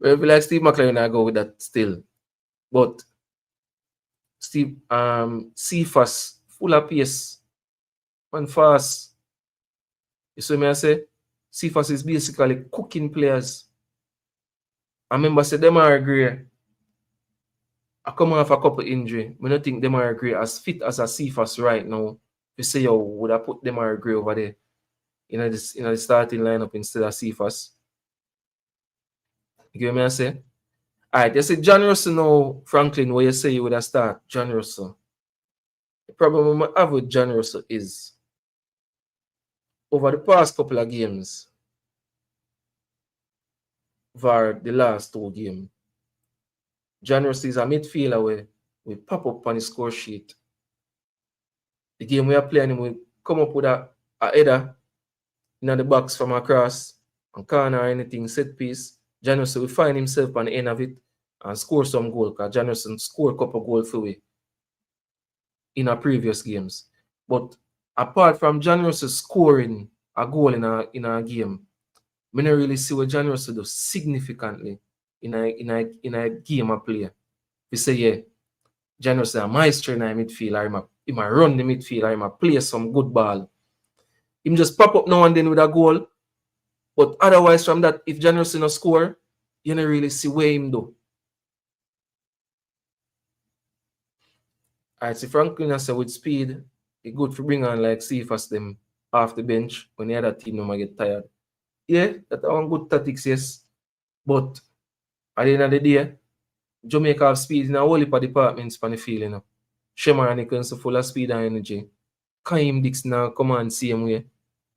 I feel like Steve McLaren I go with that still. But Cephas full of pace and fast. You see me I say? Cephas is basically cooking players. I remember say them are Gray. I come off a couple injury. I don't think them are Gray as fit as a Cephas right now. You say you would have put them are Gray over there in the starting lineup instead of Cephas. You get me I say? Alright, you say John Russell now, Franklin, where you say you would have start John Russell. The problem I have with John Russell is over the past couple of games, for the last two games, John Russell is a midfielder where we pop up on the score sheet. The game we are playing, we come up with a header in the box from across, and corner or anything, set piece, Janus will find himself on the end of it and score some goal, because Janus scored a couple goals for we in our previous games. But apart from Janus scoring a goal in a game, I don't really see what Janus do significantly in a game of play. We say, yeah, Janus is a maestro in a midfield, he might run the midfield, he might play some good ball. He just pop up now and then with a goal. But otherwise from that, if Janus no score, you don't really see what him do. Alright, so Franklin has said with speed, it's good for bring on like Cephas them off the bench when the other team no get tired. Yeah, that's one good tactics, yes. But at the end of the day, Jamaica have speed in a whole heap of departments for the field, you know. Shema Nichols full of speed and energy. Kaim Dixon now come on same way,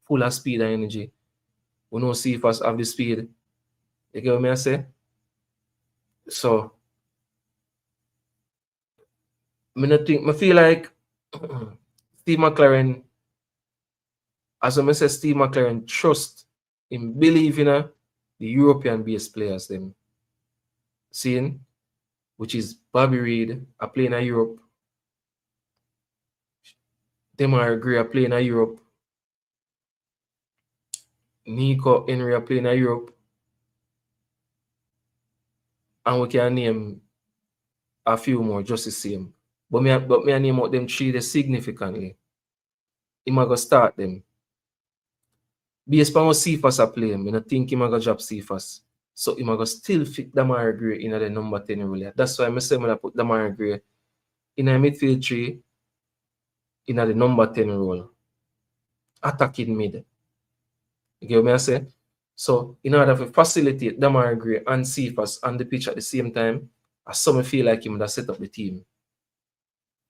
full of speed and energy. We know Cephas have the speed. You get what I say? So I feel like Steve McLaren, as I say, Steve McLaren trust in believing in the European-based players them. Seeing, which is Bobby Reid are playing in Europe. Demar Gray are playing in Europe. Nico Henry are playing in Europe. And we can name a few more just the same. But me name out them three significantly. He might go start them. Based on how Cephas are playing, I don't think he might go drop Cephas. So he might go still fit Damar Gray in the number 10 role. That's why I say I put Damar Gray in a midfield 3 in the number 10 role. Attacking mid. You get what I say? So in order to facilitate Damar Gray and Cephas on the pitch at the same time, I some feel like him that set up the team.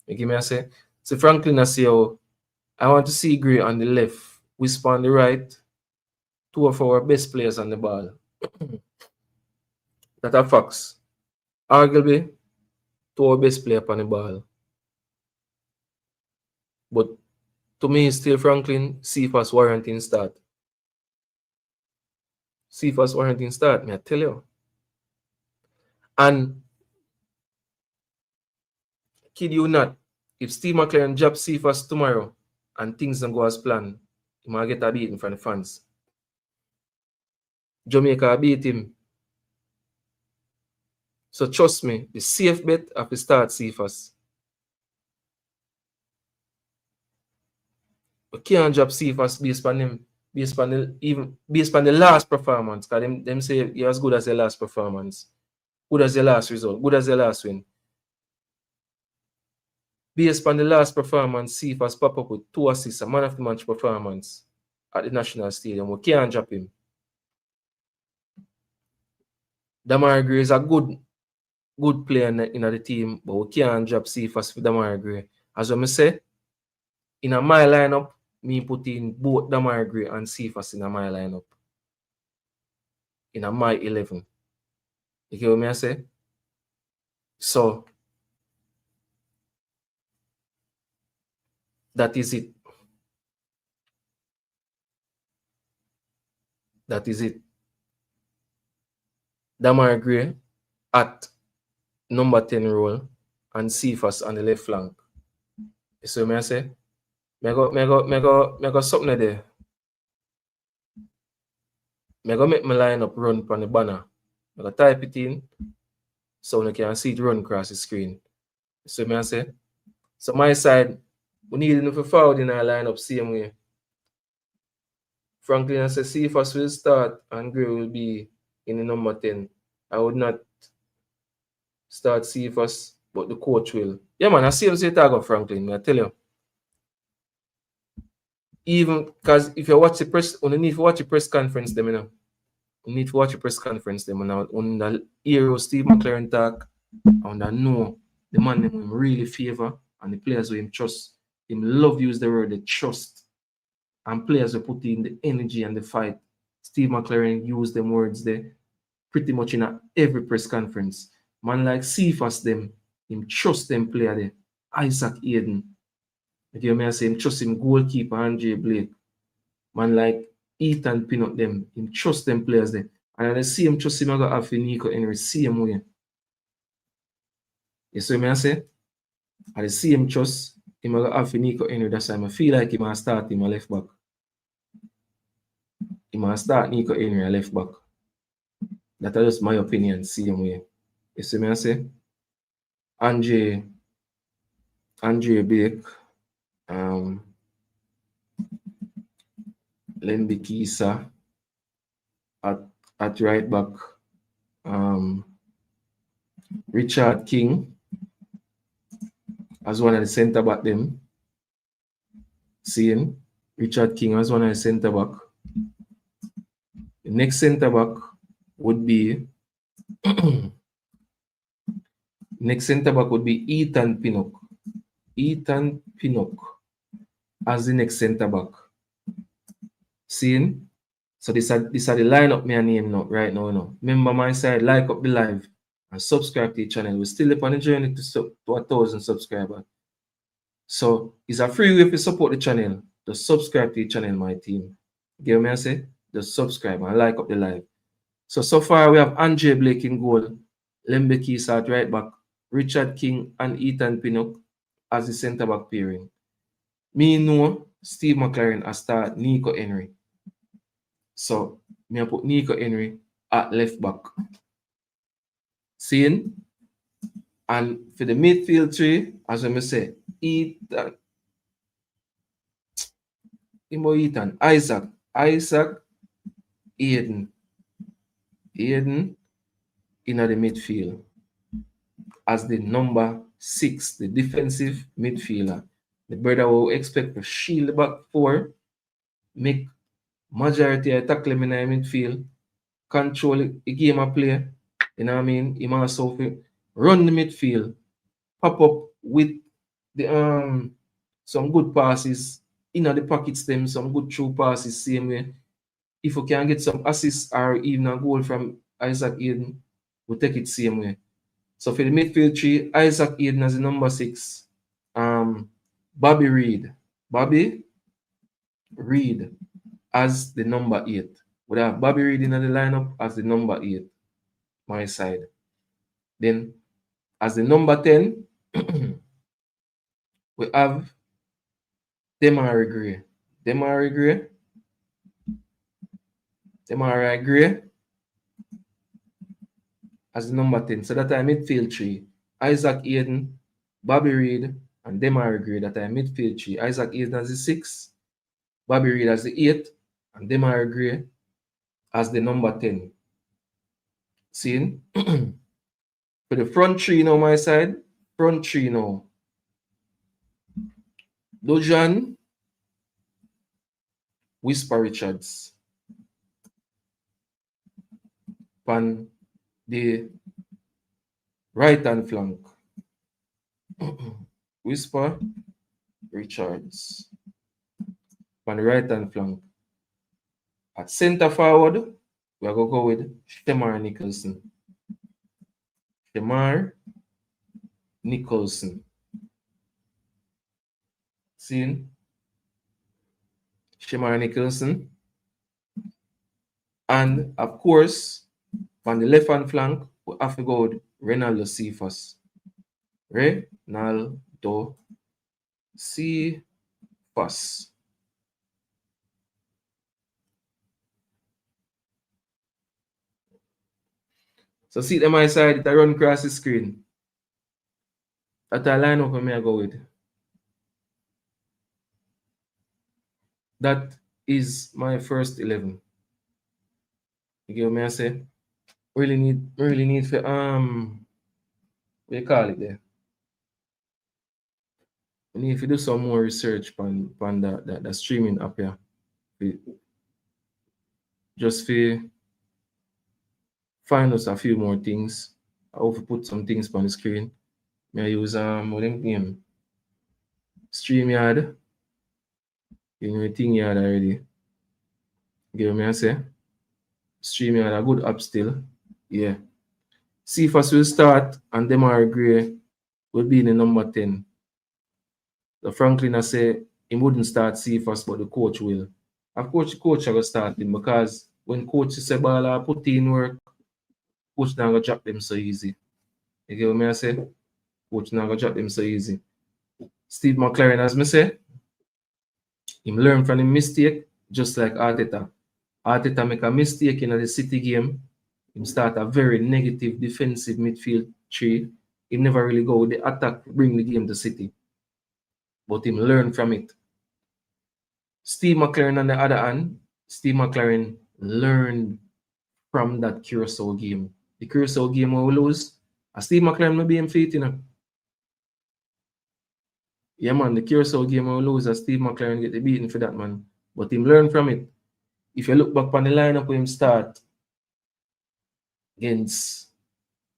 You get me I say? So Franklin I say, oh, I want to see Gray on the left, Whisper on the right, two of our best players on the ball. That are facts. Arguably, two our best player on the ball. But to me, still Franklin, Cephas warranting start. Cephas warranting start, me I tell you. And kid you not, if Steve McLaren drops Cephas tomorrow and things don't go as planned, he might get a beating from the fans. Jamaica beat him. So trust me, the safe bet of the start Cephas. We can't drop Cephas based on him, based on the last performance. Because them say you're as good as the last performance. Good as the last result, good as the last win. Based on the last performance, Cephas pop up with 2 assists, a man of the match performance at the National Stadium. We can't drop him. Damar Gray is a good player in the team, but we can't drop Cephas for Damar Gray. As I say, in my lineup, me put in both Damar Gray and Cephas in my lineup. In my 11. You get what I say? So, that is it. That is it. Damar Gray at number 10 role and Cephas on the left flank. You see what I say? Me go something there. Me go make my lineup run on the banner. I go type it in so you can see it run across the screen. You see what I say? So my side, we need enough forward in our lineup same way. Franklin says Cephas will start and Gray will be in the number 10. I would not start Cephas, but the coach will. Yeah, man, I see him say target Franklin, I tell you. Even because if you watch the press, you need to watch the press conference them, you know. You need to watch the press conference them, and on the hero Steve McLaren talk, and I know the man him really favor and the players who him trust. Him love use the word the trust. And players will put in the energy and the fight. Steve McLaren used them words there pretty much in every press conference. Man like Cephas them, him trust them player there. Isaac Aiden. If you may say him trust him goalkeeper Andre Blake. Man like eat and pin up them. Him trust them players there. And the same trust him I got have for Nico Henry, same way. You see what I say? And the same trust him I got have for Nico Henry. That's why I feel like he might start him a left back. He might start Nico Henry a left back. That's just my opinion, same way. You see what I say? Andre Bake, Lembi Kisa at right back, Richard King as one of the centre back them. Seeing Richard King as one of the centre back. The next centre back would be Ethan Pinnock. Ethan Pinnock as the next centre back. Seeing? So this are the lineup me a name now, right now. Remember my side, like up the live and subscribe to the channel. We're still up on the journey to 1,000 subscribers. So it's a free way to support the channel. Just subscribe to the channel, my team. Get me I say? Just subscribe and like up the live. So far we have Andre Blake in goal, Lembe Kisa at right back, Richard King and Ethan Pinnock as the centre back pairing. Me know Steve McLaren has start Nico Henry. So me I put Nico Henry at left back. Seeing? And for the midfield three, as I say, Ethan, Isaac, Aiden in the midfield as the number 6, the defensive midfielder. The brother will expect to shield the back four, make majority of tackle in the midfield, control the game of play. You know what I mean? He must also run the midfield, pop up with the some good passes in the pockets them, some good through passes same way. If we can get some assists or even a goal from Isaac Aiden, we'll take it same way. So for the midfield three, Isaac Aiden as the number 6. Bobby Reed as the number 8. We have Bobby Reed in the lineup as the number 8, my side. Then as the number 10, we have Demari Gray as the number 10. So that I midfield 3. Isaac Aiden, Bobby Reed, and Demari Gray. That I midfield 3. Isaac Aiden as the 6, Bobby Reed as the 8, and Demari Gray as the number 10. Seeing? For the front 3 now, my side. Front 3 now. Dojan, Whisper Richards. On the right hand flank. Whisper Richards. On the right hand flank. At centre forward, we are going to go with Shamar Nicholson. Seeing? Shamar Nicholson. And of course, on the left hand flank, we have to go with Ronaldo Cephas. Ronaldo Cephas. So see it on my side, it run across the screen. That's a line up I go with. That is my first 11. You get what I say? Really need for what you call it there? We need to do some more research on the streaming app here. Just to find us a few more things. I hope to put some things on the screen. I use what name? StreamYard. You know thing yard already. Get what I say? StreamYard a good app still. Yeah. Cephas will start and Demar Gray will be in the number 10. The Franklin I say he wouldn't start Cephas, but the coach will. Of course, the coach I go start him because when coach say ball put in work, coach not gonna drop them so easy. You get what me I say? Coach not gonna drop them so easy. Steve McLaren, as me say, him learn from the mistake, just like Arteta. Arteta make a mistake in the City game. Him start a very negative defensive midfield tree. He never really go with the attack, bring the game to City. But him learn from it. Steve McLaren on the other hand, Steve McLaren learned from that Curacao game. The Curacao game where we lose, Steve McLaren will be in feet, you know. Yeah, man, the Curacao game where we lose, Steve McLaren get the beating for that, man. But him learn from it. If you look back on the lineup when him start against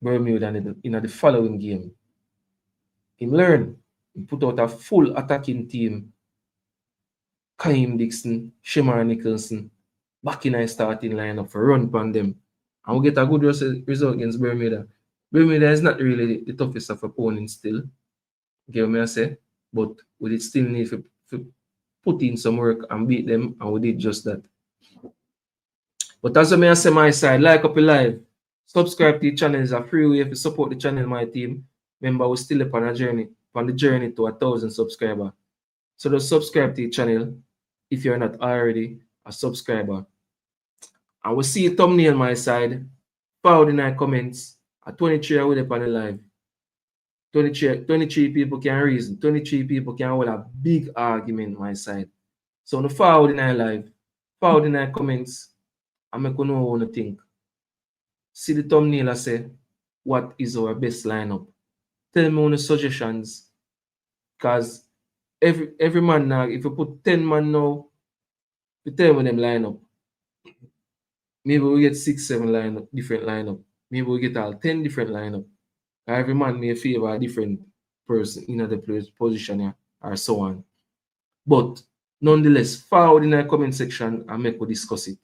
Bermuda in the following game, him learn. He put out a full attacking team. Kaim Dixon, Shemar Nicholson, back in a starting lineup for run upon them. And we get a good result against Bermuda. Bermuda is not really the toughest of opponents still. Get what I say? But we did still need to put in some work and beat them, and we did just that. But as I say my side, like up a live, subscribe to the channel is a free way to support the channel, my team. Remember, we're still on the journey to 1,000 subscribers. So just subscribe to the channel if you're not already a subscriber. And we'll see a thumbnail my side. Follow the comments. At 23 I will up on the live. 23 people can reason. 23 people can hold a big argument my side. So no follow the live. Follow the comments. And make you know what you think. See the thumbnail I say, what is our best lineup? Tell me on suggestions. Because every man now, if you put 10 man now, you tell me them lineup. Maybe we get 6-7 different lineup. Maybe we get all 10 different lineup. Every man may favor a different person in the position or so on. But nonetheless, forward in the comment section and make we discuss it.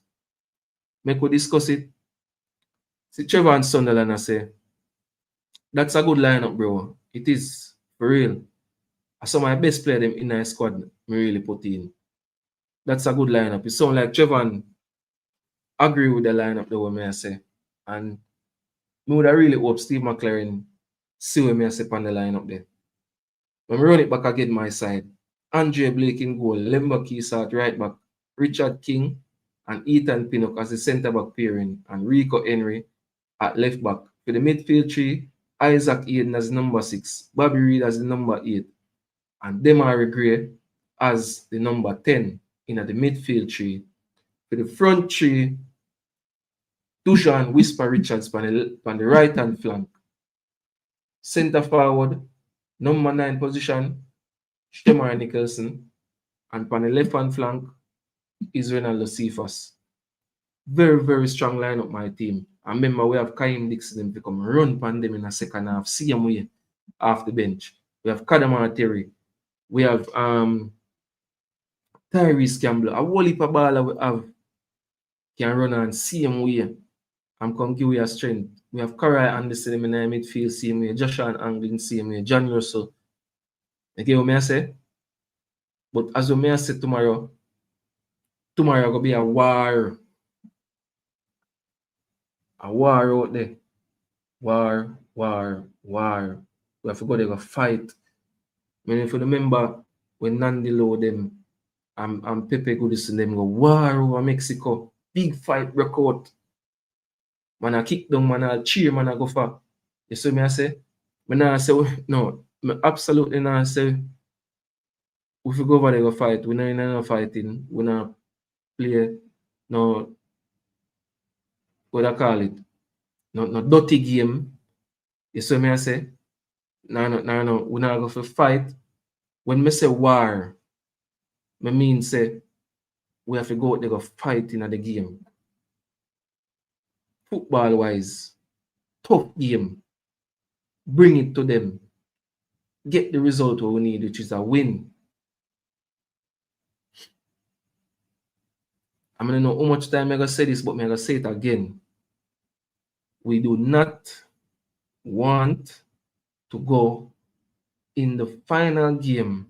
See Trevor and Sunderland I say, that's a good lineup, bro. It is for real. Some of my best player them in my squad me really put in. That's a good lineup. It sounds like Trevor agree with the lineup the way I say. And me would really hope Steve McLaren see what I say on the lineup there. When we run it back again my side, Andre Blake in goal, Lemba Keysart at right back, Richard King and Ethan Pinnock as the centre back pairing, and Rico Henry at left back. For the midfield three, Isaac Eden as number 6, Bobby Reed as the number 8, and Demari Gray as the number 10 in the midfield three. For the front three, Dusan Whisper Richards on the right hand flank. Centre forward, number 9 position, Shemar Nicholson, and on the left hand flank is Ronaldo Cephas. Very, very strong lineup, my team. And remember, we have Kaim Dixon to come run pan them in a second half, see him way off the bench. We have Kadamar Terry. We have Tyrese Campbell. A whole heap of baller we have can run and see him way and come give you a strength. We have Karai Anderson in the midfield, same way. Joshua Anglin, same way. John Russell. You get what I say? But as I say tomorrow will be a war. A war out there. War. We have to go there and fight. I mean, if you remember when Nandilo them and Pepe Goodison them go war over Mexico. Big fight broke out. Man, I kick down, man, I cheer, man, I go for. You see me I say? I say, no, I absolutely not say, if we go over there go fight, we're not in no fighting, we're not play, no, what I call it, no dirty game. You see me I say? No, we're not going to fight. When I say war, I mean say, we have to go out there go fight in the game. Football wise, tough game. Bring it to them. Get the result we need, which is a win. I'm going to know how much time I'm going to say this, but I'm going to say it again. We do not want to go in the final game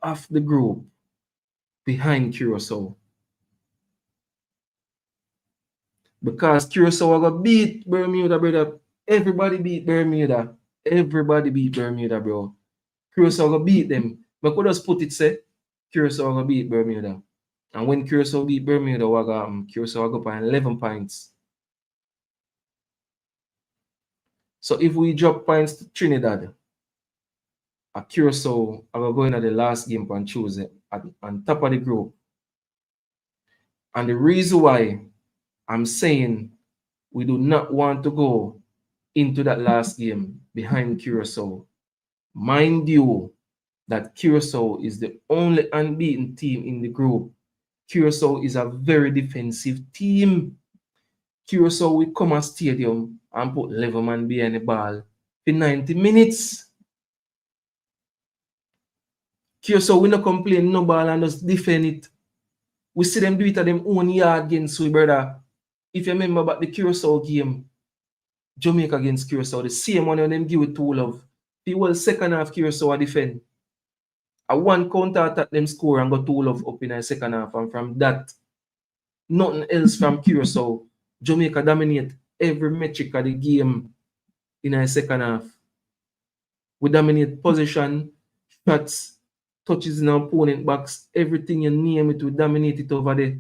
of the group behind Curacao. Because Curacao got beat Bermuda, brother. Everybody beat Bermuda. Everybody beat Bermuda, bro. Curacao got beat them. But could just put it say Curacao got beat Bermuda. And when Curacao beat Bermuda, Curacao got by 11 points. So if we drop points to Trinidad, a Curacao are going at the last game on Tuesday on top of the group. And the reason why I'm saying we do not want to go into that last game behind Curacao. Mind you that Curacao is the only unbeaten team in the group. Curacao is a very defensive team. Curacao will come at stadium and put 11 man behind the ball for 90 minutes. Curacao will not complain no ball and just defend it. We see them do it at them own yard against we, brother. If you remember about the Curacao game, Jamaica against Curacao, the same one them give it 2 love. The whole second half Curacao defend. A one counter attack them score and got 2 love up in the second half. And from that, nothing else from Curacao. Jamaica dominate every metric of the game in the second half. We dominate position, shots, touches in our opponent box, everything you name it, we dominate it over there.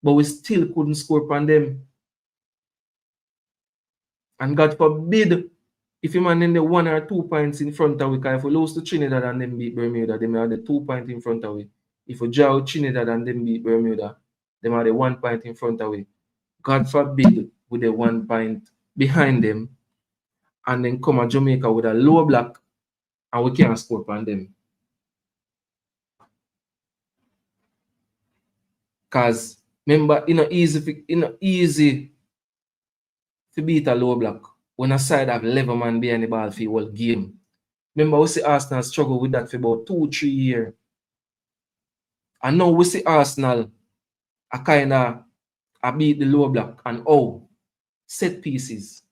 But we still couldn't score upon them. And God forbid if you man in the 1 or 2 points in front of we, because if we lose to Trinidad and then beat Bermuda, they may have the 2 points in front of we. If we draw Trinidad and then beat Bermuda, they may have the 1 point in front of we. God forbid with the 1 point behind them and then come at Jamaica with a low block and we can't score upon them. Because remember, it's not easy to beat a low block when a side have 11 man behind the ball for the whole game. Remember, we see Arsenal struggle with that for about 2-3 years. And now we see Arsenal a kind of beat the low block and set pieces.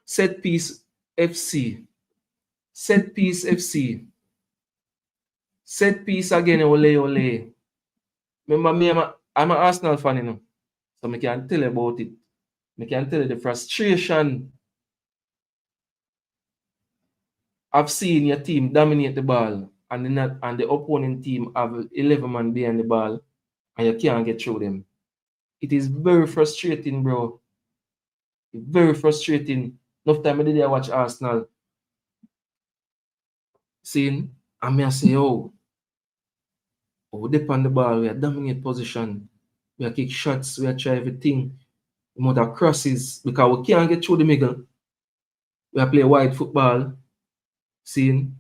Set piece FC. Set piece FC. Set piece again, ole. Remember me, I'm an Arsenal fan, you know. So I can tell you about it. I can tell you the frustration I've seen your team dominate the ball and the opponent team have 11 man behind the ball and you can't get through them. It is very frustrating, bro. Very frustrating. Enough time I did watch Arsenal. Seeing, and I say, we dip on the ball, we are dominate position, we are kick shots, we are try everything. We must have crosses because we can't get through the middle. We are play wide football. Seeing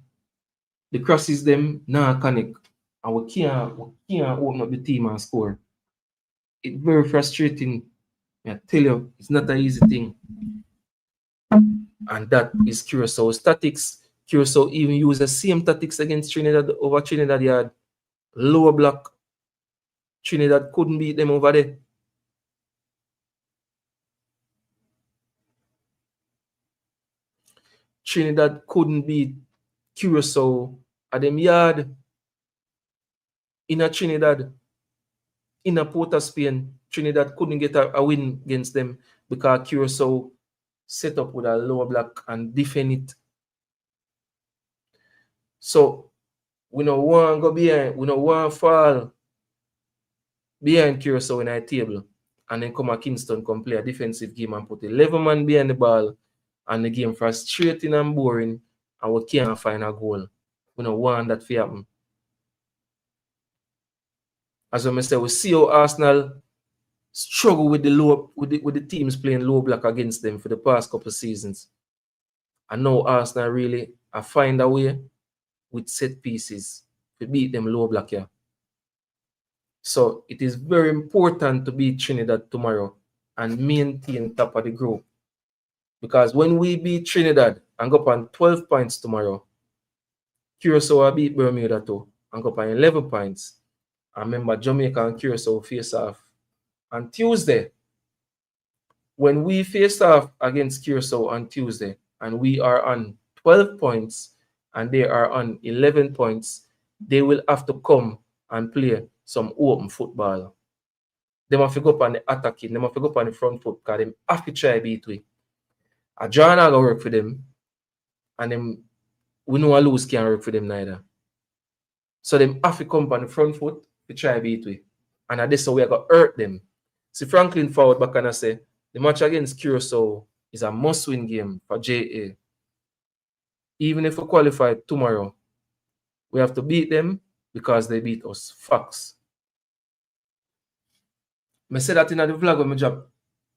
the crosses them now connect. And we can't open up the team and score. It's very frustrating. I tell you, it's not an easy thing. And that is Curacao tactics. Curacao even use the same tactics against Trinidad over Trinidad yard. Lower block. Trinidad couldn't beat them over there. Trinidad couldn't beat Curacao at them yard. In a Trinidad, in a Port of Spain, Trinidad couldn't get a win against them because Curacao set up with a lower block and defend it. So we don't want to go behind, we don't want to fall behind Curacao in our table and then come at Kingston, come play a defensive game and put 11 man behind the ball and the game frustrating and boring and we can't find a goal. We don't want that to happen. As I said, we see how Arsenal struggle with the teams playing low block against them for the past couple of seasons. And now Arsenal really find a way with set pieces to beat them low block here. So it is very important to beat Trinidad tomorrow and maintain top of the group. Because when we beat Trinidad and go up on 12 points tomorrow, Curacao will beat Bermuda too and go up on 11 points. And remember, Jamaica and Curacao face off on Tuesday. When we face off against Curacao on Tuesday and we are on 12 points and they are on 11 points, they will have to come and play some open football. They have to go up on the attacking, they have to go up on the front foot because they have to try beat we. A draw not gonna work for them, and them we know a lose can't work for them neither. So them have to come on the front foot to try beat we. And at this way I got hurt them. See Franklin forward back and I say the match against Curacao is a must-win game for JA. Even if we qualify tomorrow, we have to beat them because they beat us. Facts. I said that in the vlog when I drop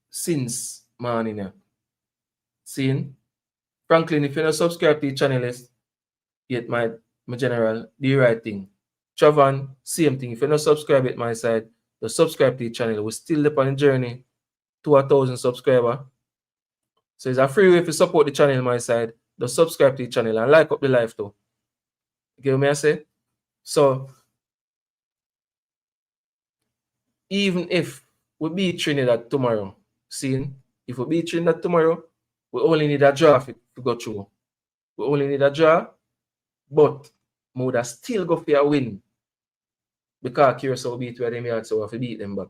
since morning. Yeah. Seeing? Franklin, if you're not subscribed to the channel yet, my general, do the right thing. Travan, same thing. If you're not subscribed at my side, just subscribe to the channel. We're still up on the journey to 1,000 subscribers. So it's a free way to support the channel on my side. Just subscribe to the channel and like up the live too. You get what I say? So even if we beat Trinidad tomorrow, seeing? If we beat Trinidad tomorrow, we only need a draw to go through. We only need a draw, but we would still go for a win. Because Curacao beat where them yard, so we have to beat them back.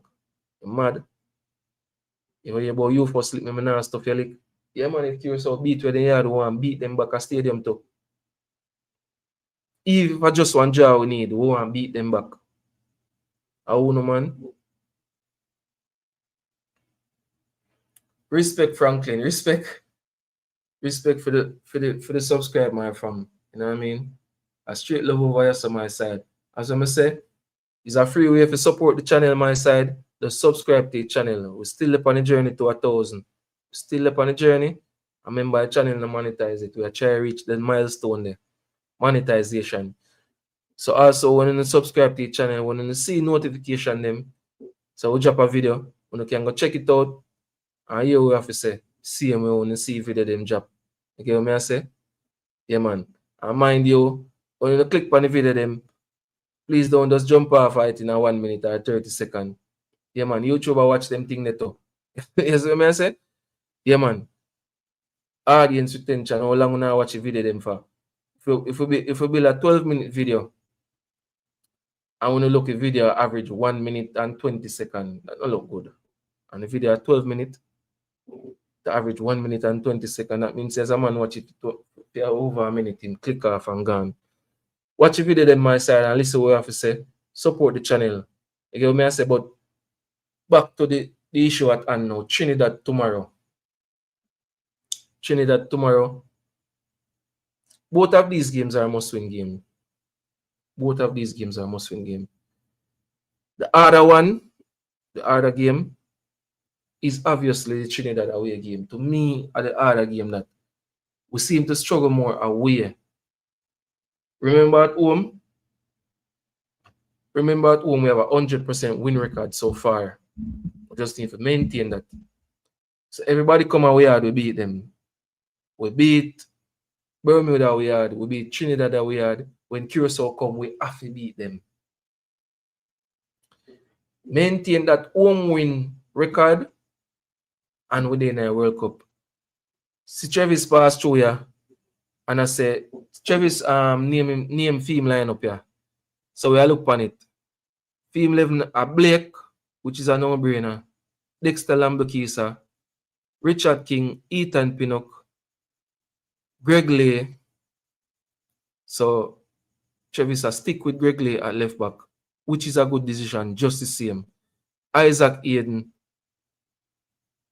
You're mad. You hear about you for sleep, me now stuff you like. Yeah, man, if Curacao beat where they yard, we want to beat them back at stadium too. Even if I just one draw we need, we want to beat them back. How no man? Respect Franklin, respect for the subscribe, my fam. You know what I mean? A straight love over here on my side. As I say, it's a free way to support the channel on my side. Just subscribe to the channel. We're still up on the journey to 1,000. Still up on the journey. I remember the channel to monetize it. We are trying to reach the milestone there. Monetization. So also when you subscribe to the channel, when you see notification them, so we drop a video, when you can go check it out. And here we have to say, see them when you see video them drop. You get what I say? Yeah, man. And mind you, when you click on the video them, please don't just jump off it in a 1 minute or 30 seconds. Yeah, man. YouTube watch them thing that too. You see what I say? Yeah, man. Audience retention, how long you watch a video them for? If we build a 12-minute video, and when you look at video average 1 minute and 20 seconds, that don't look good. And the video at 12 minutes, the average 1 minute and 20 seconds, that means as a man watch it for over a minute and click off and gone. Watch the video then my side and listen what I have to say. Support the channel. You get what I say? But back to the issue at hand now. Trinidad tomorrow. Trinidad tomorrow. Both of these games are a must-win game. Both of these games are a must-win game. The other game is obviously the Trinidad away game. To me, the other game that we seem to struggle more away. Remember at home, we have a 100% win record so far. We just need to maintain that. So everybody come away hard, we beat them. We beat Bermuda away hard, we beat Trinidad away hard. When Curacao come, we have to beat them. Maintain that home win record and within a World Cup. See Travis pass through here. And I say, Travis name theme line up here. So we look on it. Theme 11 are Blake, which is a no-brainer. Dexter Lambakisa, Richard King, Ethan Pinnock, Greg Lay. So Travis stick with Greg Lay at left back, which is a good decision, just the same. Isaac Aiden,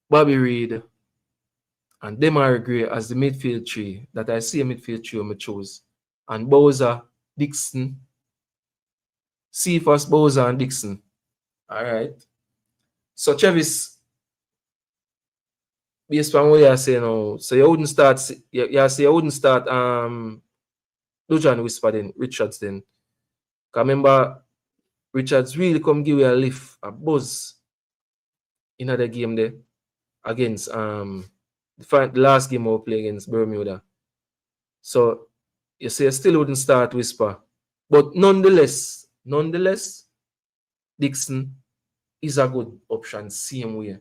Bobby Reed, and Demar Gray as the midfield three that I see a midfield three I choose. And Bowser, Dixon, Cephas, Bowser, and Dixon. All right. So Travis, based on what you say now, so you wouldn't start. You say you wouldn't start. Lujan Whisper then Richards then. Cause remember, Richards really come give you a lift, a buzz in the game there against the last game we play against Bermuda. So you say you still wouldn't start Whisper. But nonetheless, Dixon is a good option, same way.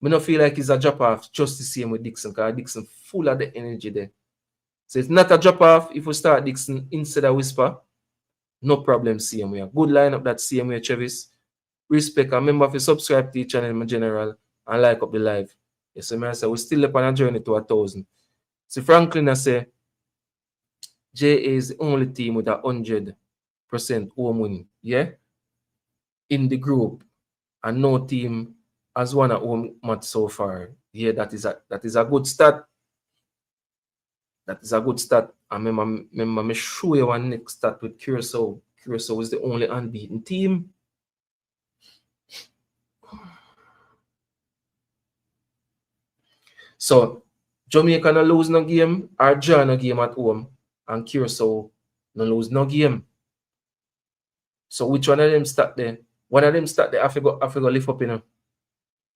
I don't feel like it's a drop off just the same with Dixon, because Dixon full of the energy there. So it's not a drop off if we start Dixon instead of Whisper. No problem, same way. Good lineup that same way, Travis. Respect and remember to subscribe to the channel in general and like up the live. Yes, so I say we're still up on a journey to 1,000. So Franklin, I say JA is the only team with 100% home win, yeah, in the group, and no team has won a home match so far. Yeah, that is a good stat. That is a good stat. I remember me show you one next stat with Curacao. Curacao is the only unbeaten team. So Jamaica no lose no game, or draw no game at home, and Curacao no lose no game. So which one of them start there? One of them start there. I forgot lift up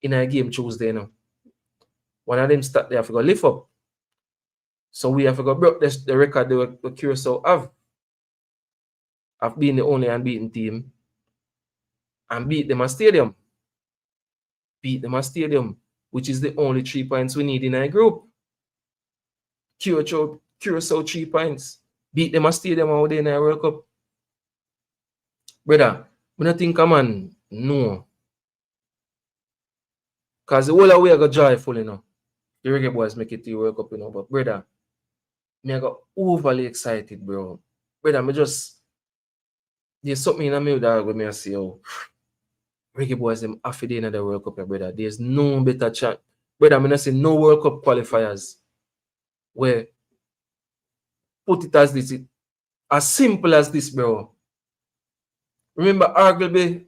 in a game Tuesday, One of them start there. I forgot lift up. So we have to go broke the record the Curacao have. Of being the only unbeaten team and beat them at stadium. Beat them at stadium, which is the only 3 points we need in our group. Curacao 3 points. Beat them at stadium out there in our World Cup. Brother, I don't think man, no. Because the whole way I got joyful, The reggae boys make it to the World Cup, But brother, I got overly excited, bro. Brother, there's something in me that when I say, reggae boys them after the end of the World Cup, brother. There's no better chance. Brother, I'm not saying no World Cup qualifiers where put it as this, as simple as this, bro. Remember, arguably,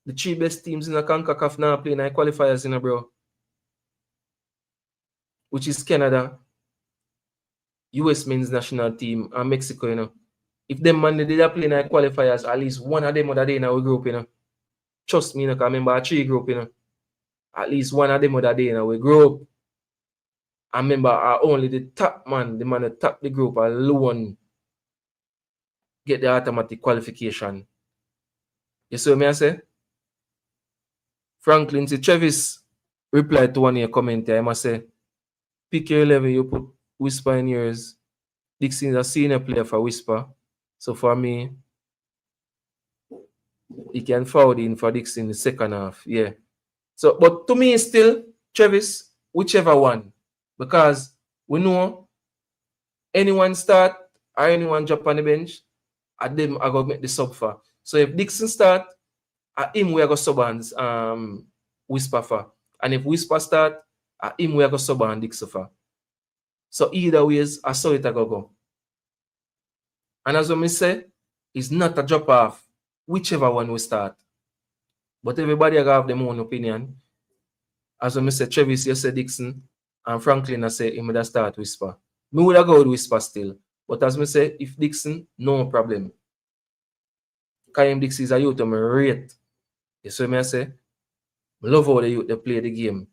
the 3 best teams in the CONCACAF now playing in qualifiers, bro. Which is Canada, US men's national team, and Mexico, If them man they did play in qualifiers, at least one of them other day in our group, Trust me, I remember a 3 group, At least one of them other day in our group. I remember only the top man, the man that top the group alone get the automatic qualification. You see what I say? Franklin see Travis replied to one of your comment here. I must say, pick your 11, you put Whisper in yours. Dixon is a senior player for Whisper. So for me, he can forward in for Dixon in the second half. Yeah. So, but to me, still, Travis, whichever one. Because we know anyone start or anyone drop on the bench, at them I go make the sub for. So if Dixon start, at him we are go sub and Whisper for. And if Whisper start, at him we are go sub and Dixon for. So either ways, I saw it I go. And as I say, it's not a drop off, whichever one we start. But everybody have their own opinion. As I say, Travis, you say Dixon, and Franklin, I say, him would start Whisper. Me would have go with Whisper still. But as I say, if Dixon, no problem. Kaim Dixon is a youth to me rate. You see what I say? I love how the youth they play the game.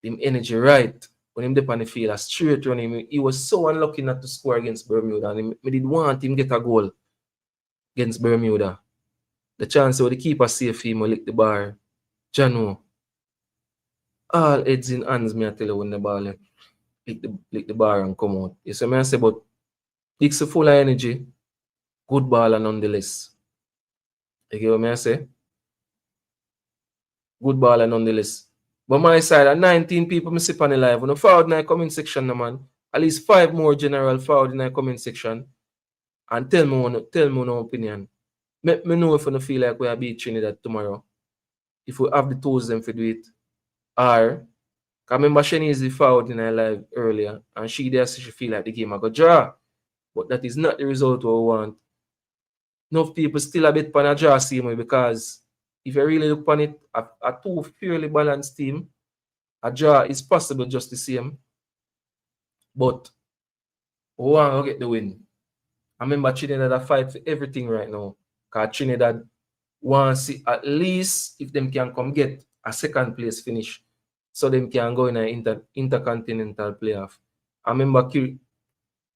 Him energy right. When him dip on the field, a straight run him. He was so unlucky not to score against Bermuda. And I did want him get a goal against Bermuda. The chance of the keeper safe him will lick the bar. Jano. All heads in hands, me I tell you when the ball lick the bar and come out. You see what I say? But Dixon full of energy. Good baller nonetheless. You get what I say? Good baller nonetheless. But my side, at 19 people me sip on the live. When I forward in the comment section, man, at least 5 more general forward in the comment section. And tell me one opinion. Let me know if you feel like we are beat Trinidad tomorrow. If we have the tools them to do it. Or, I remember Shani is the forward in her live earlier. And she there said she feel like the game I go draw. But that is not the result we want. Enough people still a bit pan a draw same way because if you really look on it, a 2 fairly balanced team, a draw is possible just the same. But we want to get the win. I remember Trinidad a fight for everything right now. Because Trinidad want to see at least if them can come get a second place finish. So them can go in an intercontinental playoff. I remember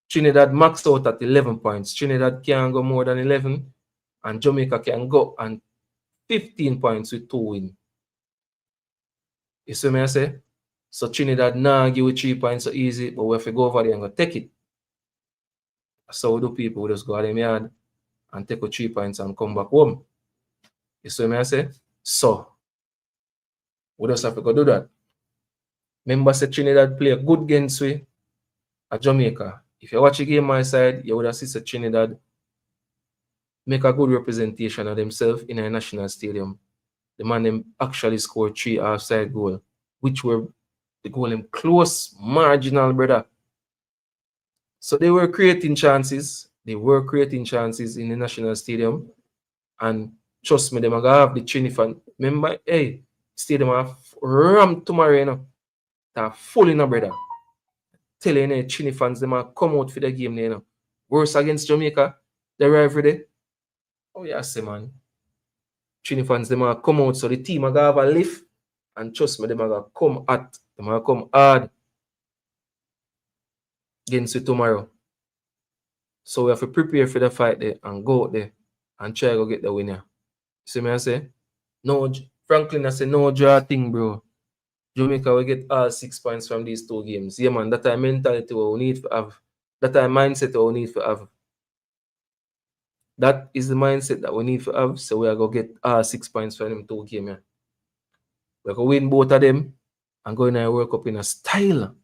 Trinidad maxed out at 11 points. Trinidad can go more than 11. And Jamaica can go and 15 points with 2 wins. You see what I say? So Trinidad now give you 3 points so easy, but we have to go over there and go take it. So do people just go out them yard and take a 3 points and come back home. You see what I say? So we just have to go do that. Remember, say Trinidad play a good against we at Jamaica. If you watch a game my side, you would have seen Trinidad make a good representation of themselves in a national stadium. The man them actually scored 3 offside goals, which were the goal in close, marginal, brother. So they were creating chances. They were creating chances in the national stadium. And trust me, them are going to have the Trinidad. Remember, hey, stadium have rammed tomorrow, you know. They're full in, brother. Telling you, Trini fans, them are come out for the game, you know. Worse against Jamaica, the rivalry. Oh, yes, man. Trini fans, them are come out, so the team are going to have a lift. And trust me, them are going to come at, them are come hard against you tomorrow. So we have to prepare for the fight there and go out there and try to get the winner. See me I say? No, Franklin, I say no draw thing, bro. Jamaica will get all 6 points from these 2 games. Yeah, man, that time mentality we need to have. That time mindset we need to have. That is the mindset that we need to have. So we are going to get all 6 points from them 2 games. Yeah. We're going to win both of them and go in a World Cup in a style.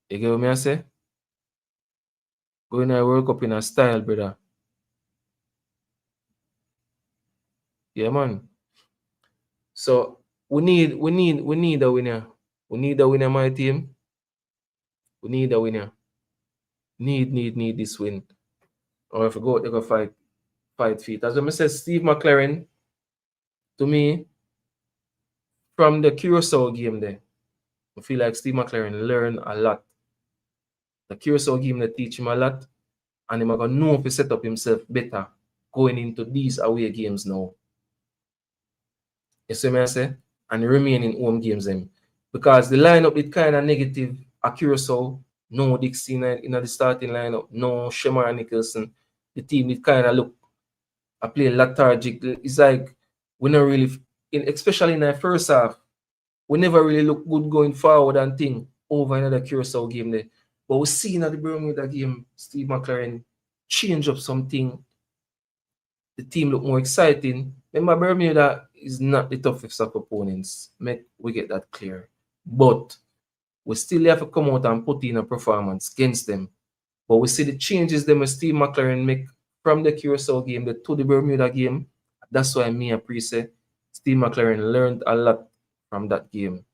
You get what I say? Go in a World Cup in a style, brother. Yeah, man. So we need a winner. We need a winner, my team. We need a winner. Need this win. Or if we go, they go fight feet. As I said, Steve McLaren, to me, from the Curacao game there, I feel like Steve McLaren learned a lot. The Curacao game they teach him a lot, and he's gonna know if he set up himself better going into these away games now. You see what I say? And the remaining home games them. Because the lineup is kind of negative at Curacao. No Dixie in the starting lineup, no Shemar Nicholson. The team it kind of look I play lethargic. It's like we not really, especially in the first half, we never really look good going forward and thing over another Curacao game there. But we see in the Bermuda game, Steve McLaren change up something. The team look more exciting. Remember, Bermuda is not the toughest of opponents. Make we get that clear. But we still have to come out and put in a performance against them. But we see the changes them Steve McLaren make from the Curacao game to the Bermuda game. That's why me and Pre say Steve McLaren learned a lot from that game.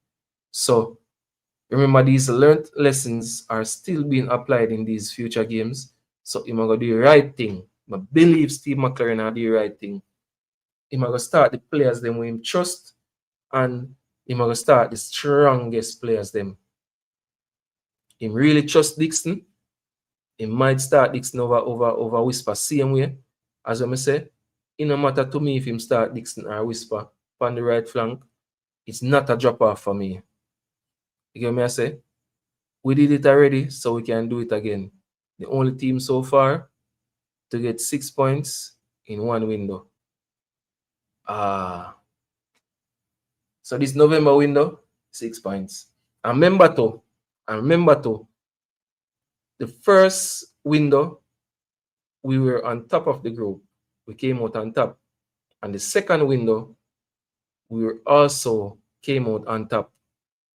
So remember, these learned lessons are still being applied in these future games. So he's going to do the right thing. I believe Steve McLaren will do the right thing. He's going to start the players them with him trust, and he's going to start the strongest players them. He really trust Dixon. He might start Dixon over Whisper same way. As I say, it no matter to me if him start Dixon or Whisper on the right flank. It's not a drop off for me. You get me I say? We did it already, so we can do it again. The only team so far to get 6 points in one window. So this November window, 6 points. And remember to, the first window, we were on top of the group. We came out on top. And the second window, we were also came out on top.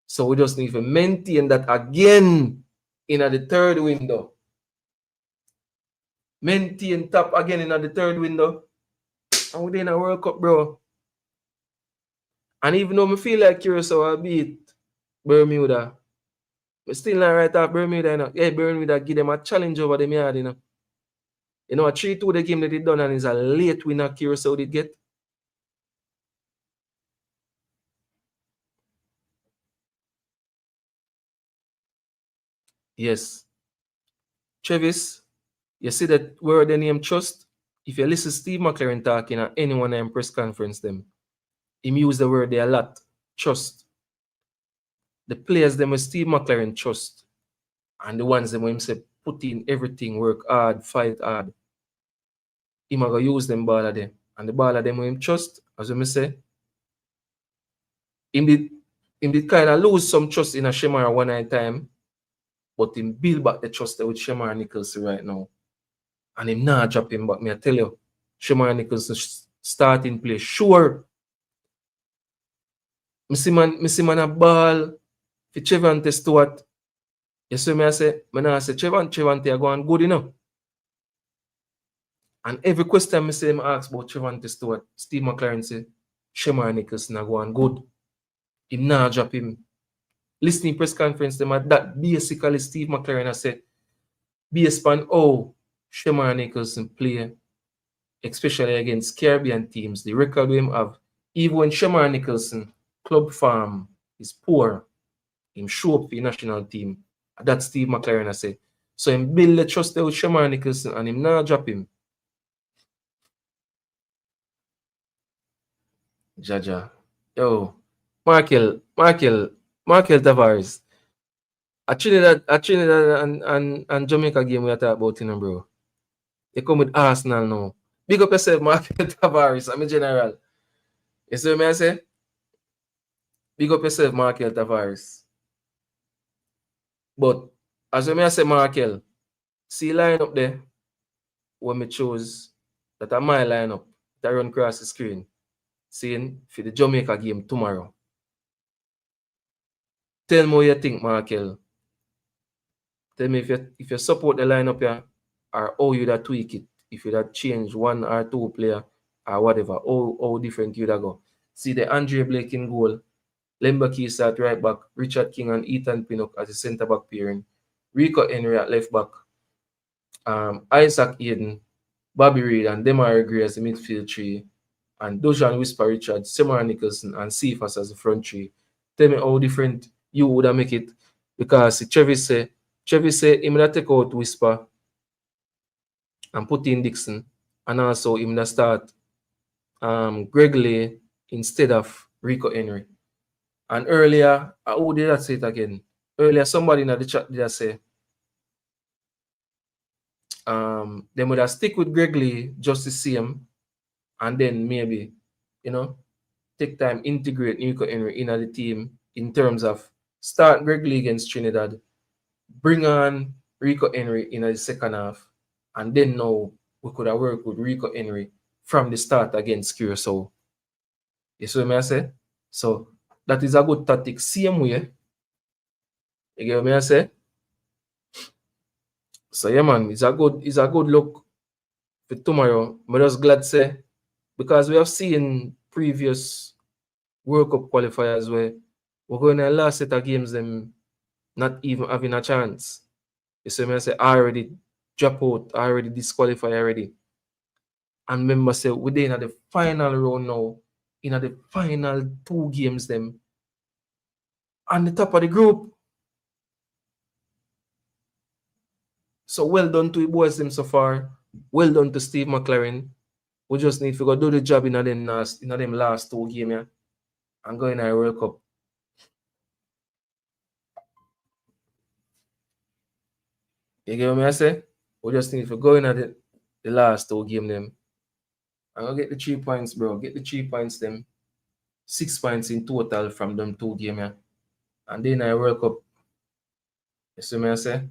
So we just need to maintain that again in the third window. Maintain top again in the third window. And we're in a World Cup, bro. And even though I feel like Curacao will beat Bermuda, but still not right off Bermuda, you know. Yeah, Bermuda give them a challenge over them yard, you know. You know, a 3-2 the game that they done and it's a late winner Curacao did get. Yes. Travis, you see that word the name trust? If you listen to Steve McLaren talking at anyone in press conference them, him use the word there a lot. Trust. The players them with Steve McLaren trust. And the ones them him say put in everything, work hard, fight hard. Him go use them ball of them. And the ball of them him trust, as I say, him did kind of lose some trust in a Shemara one night time. but him build back the trust with Shamar Nicholson right now. And him not drop him back. Me I tell you, Shamar Nicholson starting play. Sure. Me see man a ball for Trevante Stewart. You see me I say, Trevante are going good enough. And every question me say him ask about Trevante Stewart, Steve McLaren say, Shamar Nicholson are going good. Him not drop him. Listening press conference, them at that basically Steve McLaren has said, based on Shamar Nicholson play, especially against Caribbean teams, the record we have, even when Shamar Nicholson club farm is poor, him show up for the national team. That's Steve McLaren has said. So him build the trust with Shamar Nicholson and him not drop him. Jaja. Yo, Markel Tavares. A Trinidad and Jamaica game we are talking about, bro. You come with Arsenal now. Big up yourself, Markel Tavares. I'm a general. You see what I say? Big up yourself, Markel Tavares. But as I say, Markel, see line up there when me choose that are my lineup that run across the screen. Seeing for the Jamaica game tomorrow. Tell me what you think, Markel. Tell me if you support the lineup here or how you that tweak it. If you that change one or two player or whatever, how different you that go. See the Andre Blake in goal, Lemba Keys at right back, Richard King and Ethan Pinnock as a centre back pairing, Rico Henry at left back, Isaac Eden, Bobby Reid and Demar Gray as the midfield three, and Dojan Whisper Richard, Shamar Nicholson and Cephas as the front three. Tell me how different you would have make it, because Travis say him that take out Whisper and put in Dixon, and also him that start Greg Lay instead of Rico Henry. And earlier, who did I say it again? Earlier, somebody in the chat did I say they would have stick with Greg Lay just to see him, and then maybe, take time integrate Rico Henry in the team in terms of start Greg Lay against Trinidad, bring on Rico Henry in the second half, and then now we could have worked with Rico Henry from the start against Curacao. You see what I say? So that is a good tactic. Same way. You get what I say? So yeah, man, it's a good look for tomorrow. I'm just glad to say, because we have seen previous World Cup qualifiers where we're going to last set of games them not even having a chance. You see me I say I already drop out, I already disqualify already. And remember say we're in the final round now, in the final two games them on the top of the group. So well done to the boys them so far. Well done to Steve McLaren. We just need to go do the job in them last two games, yeah, and go in our World Cup. You get what I say? We just need to go in the last two games them. I'm gonna get the 3 points, bro. Get the 3 points them. 6 points in total from them two games, yeah. And then I World Cup. You see what I say?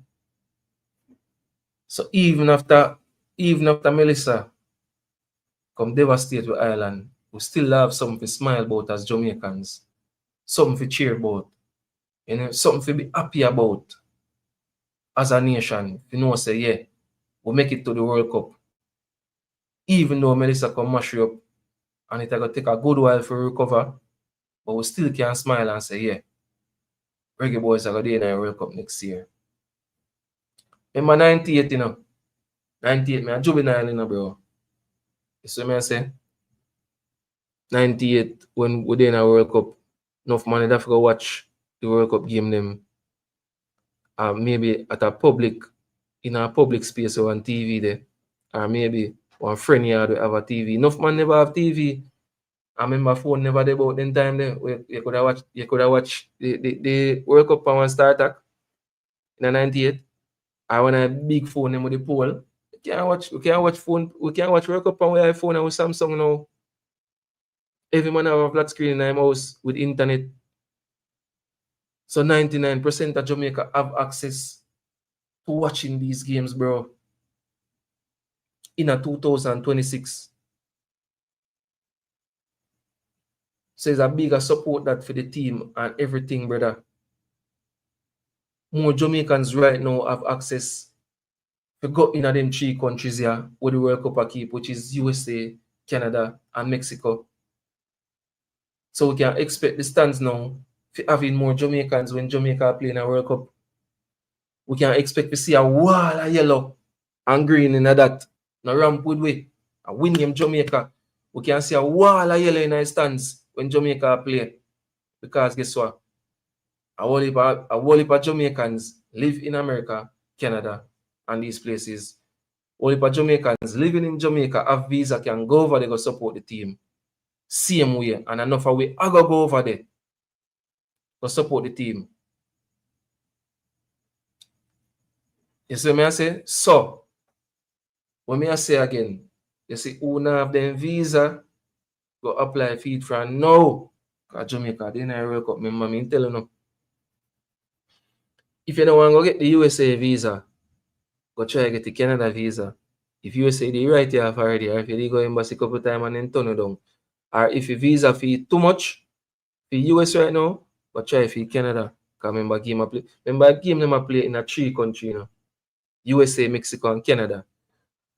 So even after Melissa come devastate with Ireland, we still have something to smile about as Jamaicans. Something to cheer about. Something to be happy about as a nation. Say, yeah, we'll make it to the World Cup. Even though Melissa come mash you up and it's gonna take a good while for recover, but we still can smile and say, yeah, Reggae Boys are gonna be in the World Cup next year. Remember 98, 98, me a juvenile, bro. You see me I say? 98, when we're in a World Cup, enough money that go watch the World Cup game them. Maybe at in a public space or on TV there. Or maybe one friend yard will have a TV. Enough man never have TV. I remember phone never there about them time there. You could have watch the World Cup on one Star Attack in 98. I want a big phone them with the pole. We can't watch World Cup on with iPhone and with Samsung now. Every man have a flat screen in their house with internet. So 99% of Jamaica have access to watching these games, bro. In a 2026. So it's a bigger support that for the team and everything, brother. More Jamaicans right now have access to go in them 3 countries here where the World Cup keep, which is USA, Canada, and Mexico. So we can expect the stands now for having more Jamaicans when Jamaica play in a World Cup. We can expect to see a wall of yellow and green in that. No rampwood way. A win game Jamaica. We can see a wall of yellow in the stands when Jamaica play. Because guess what? A whole heap of Jamaicans live in America, Canada, and these places. A whole heap of Jamaicans living in Jamaica have visa, can go over there go support the team. Same way. And enough of we I go over there to support the team. You see me I say? So, when me I say again, you see who now have them visa, go apply for it from now. Because Jamaica, they not World Cup. Remember me telling you. If you don't want to go get the USA visa, go try to get the Canada visa. If USA they right here already, or if you go embassy a couple times and then turn it down. Or if your visa fee too much for US right now, go try for Canada. Because remember game I play. Remember game them I play in a 3 country, you know. USA, Mexico, and Canada.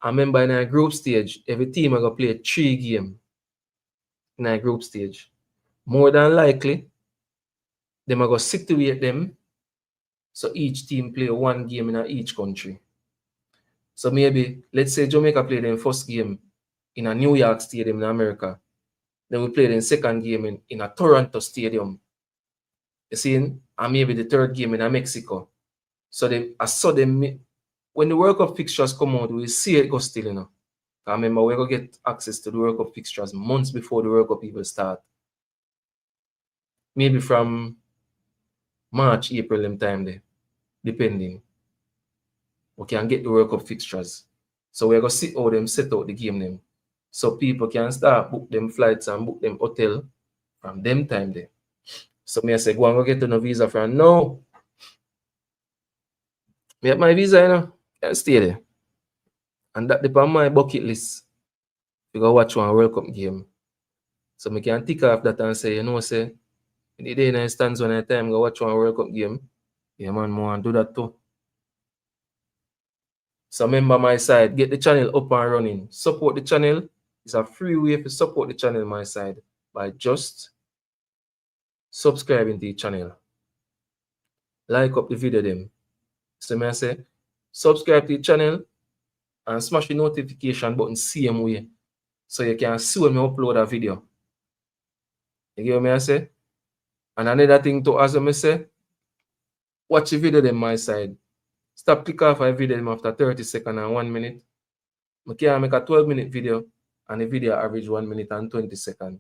I remember in a group stage, every team I go play 3 games in a group stage. More than likely, them are going to situate them so each team play 1 game in each country. So maybe, let's say Jamaica play their first game in a New York stadium in America. Then we play their second game in a Toronto stadium. You see? And maybe the third game in a Mexico. So I saw them, when the World Cup fixtures come out, we see it go still, you know. I remember we're going to get access to the World Cup fixtures months before the World Cup even start. Maybe from March, April, them time there, depending. We can get the World Cup fixtures. So we're going to see how them set out the game them. So people can start book them flights and book them hotel from them time there. So me I say, go and go get to no visa from now. Me have my visa, you know, and stay there. And that depends on my bucket list. We go watch one World Cup game. So me can tick off that and say, you know, say, in the day and stands one at a time, go watch one World Cup game. Yeah, man, more and do that too. So remember my side, get the channel up and running. Support the channel. It's a free way to support the channel my side by just subscribing to the channel. Like up the video them. So me I say, subscribe to the channel and smash the notification button same way. So you can see when I upload a video. You get what I say? And another thing to as I say, watch the video them my side. Stop click off a video them after 30 seconds and 1 minute. I can make a 12-minute video and the video average 1 minute and 20 seconds.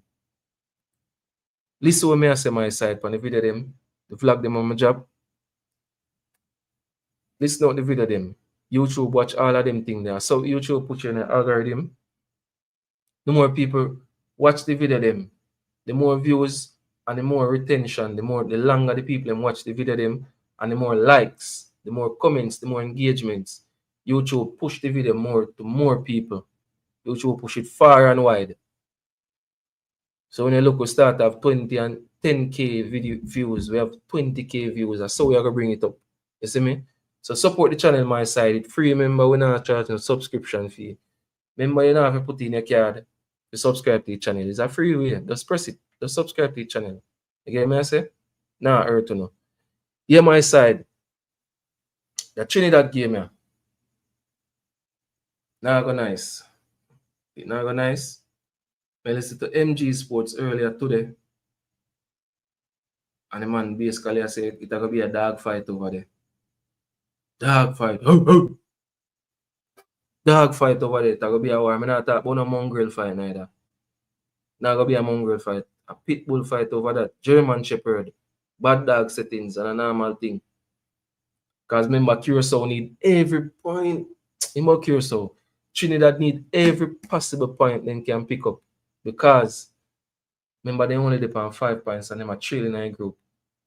Listen what I say my side on the video them, the vlog them on my job. Listen out the video them. YouTube watch all of them things there. So YouTube put you in an algorithm. The more people watch the video them, the more views and the more retention, the longer the people them watch the video them, and the more likes, the more comments, the more engagements. YouTube push the video more to more people. YouTube push it far and wide. So when you look, we start to have 20 and 10K video views. We have 20K views. That's how we are going to bring it up. You see me? So support the channel my side. It's free. Remember, we're not charging a subscription fee. Remember, you don't have to put in your card to subscribe to the channel. It's a free way. Just press it. Just subscribe to the channel. You get me I say? Nah, hurt to know. Here my side. The Trinidad game here. Now go nice. It now go nice. I listened to MG Sports earlier today. And the man basically said it's going to be a dog fight over there. Dog fight. Dog fight over there. It's going to be a war. I'm not talking about a mongrel fight neither. Not going to be a mongrel fight. A pit bull fight over that. German Shepherd. Bad dog settings and a normal thing. Because remember, Curacao need every point. Remember Curacao. Trinidad need every possible point they can pick up. Because remember, they only depend 5 points and they are trailing in a group.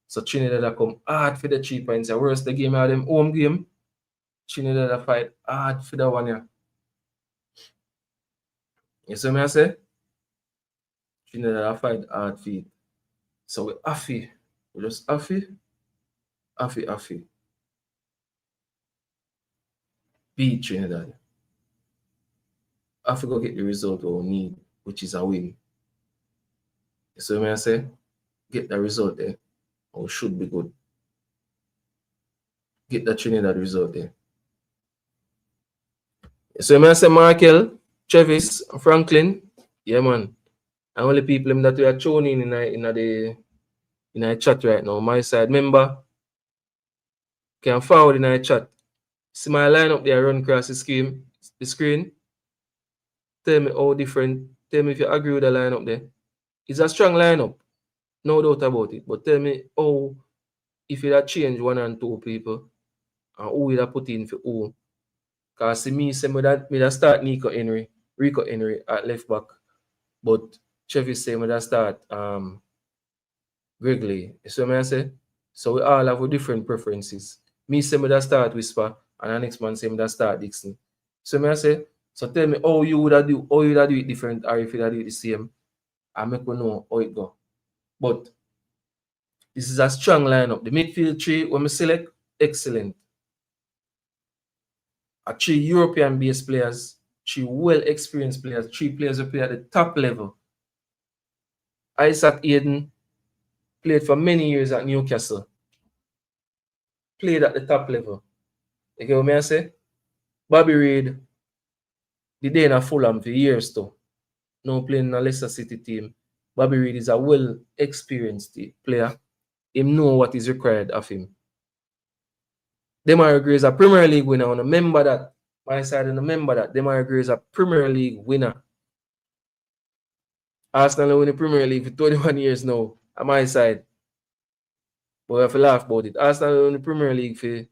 So Trinidad come hard for the 3 points. Whereas the game are them home game. Trinidad a fight hard for that one, yeah. You see me I say? Trinidad a fight hard for it. So we happy. We just happy. Beat Trinidad. Happy go get the result we need, which is a win. You see me I say? Get the result there. Or should be good. Get the Trinidad result there. So I say Markel, Travis, Franklin, yeah man. And only people that we are tuning in the chat right now. My side member can forward in the chat. See my lineup there run across the screen. Tell me how different. Tell me if you agree with the lineup there. It's a strong lineup, no doubt about it. But tell me how if you had change one and two people and who you put in for who. Because see me say me that start Rico Henry at left back. But Travis say me that start Gregory. You see what I say? So we all have different preferences. Me say me that start Whisper and the next man say me that start Dixon. So me I say, so tell me how you would do it different or if you would do it the same. I make you know how it go. But this is a strong lineup. The midfield three when we select, excellent. A 3 European-based players, 3 well-experienced players, 3 players who play at the top level. Isaac Aiden played for many years at Newcastle. Played at the top level. You get what I say? Bobby Reid, the day in Fulham for years too. Now playing in a Leicester City team. Bobby Reid is a well-experienced player. He know what is required of him. Demarai Gray is a Premier League winner. And remember that. My side and remember that. Demarai Gray is a Premier League winner. Arsenal win the Premier League for 21 years now. On my side. But we have to laugh about it. Arsenal win the Premier League for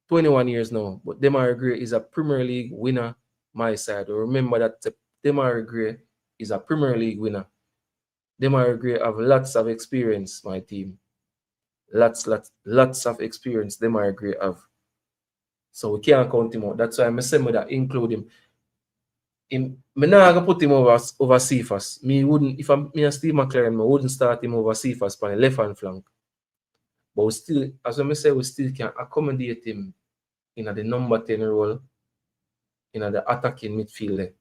21 years now. But Demarai Gray is a Premier League winner. My side. Remember that Demarai Gray is a Premier League winner. Demarai Gray have lots of experience, my team. Lots of experience Demarai Gray have. So we can't count him out. That's why I'm saying that include him. I'm not gonna put him over Cephas. Me wouldn't if I'm me and Steve McLaren, I wouldn't start him over Cephas on the left hand flank. But we still, as I say, we still can accommodate him in the number 10 role in the attacking midfield.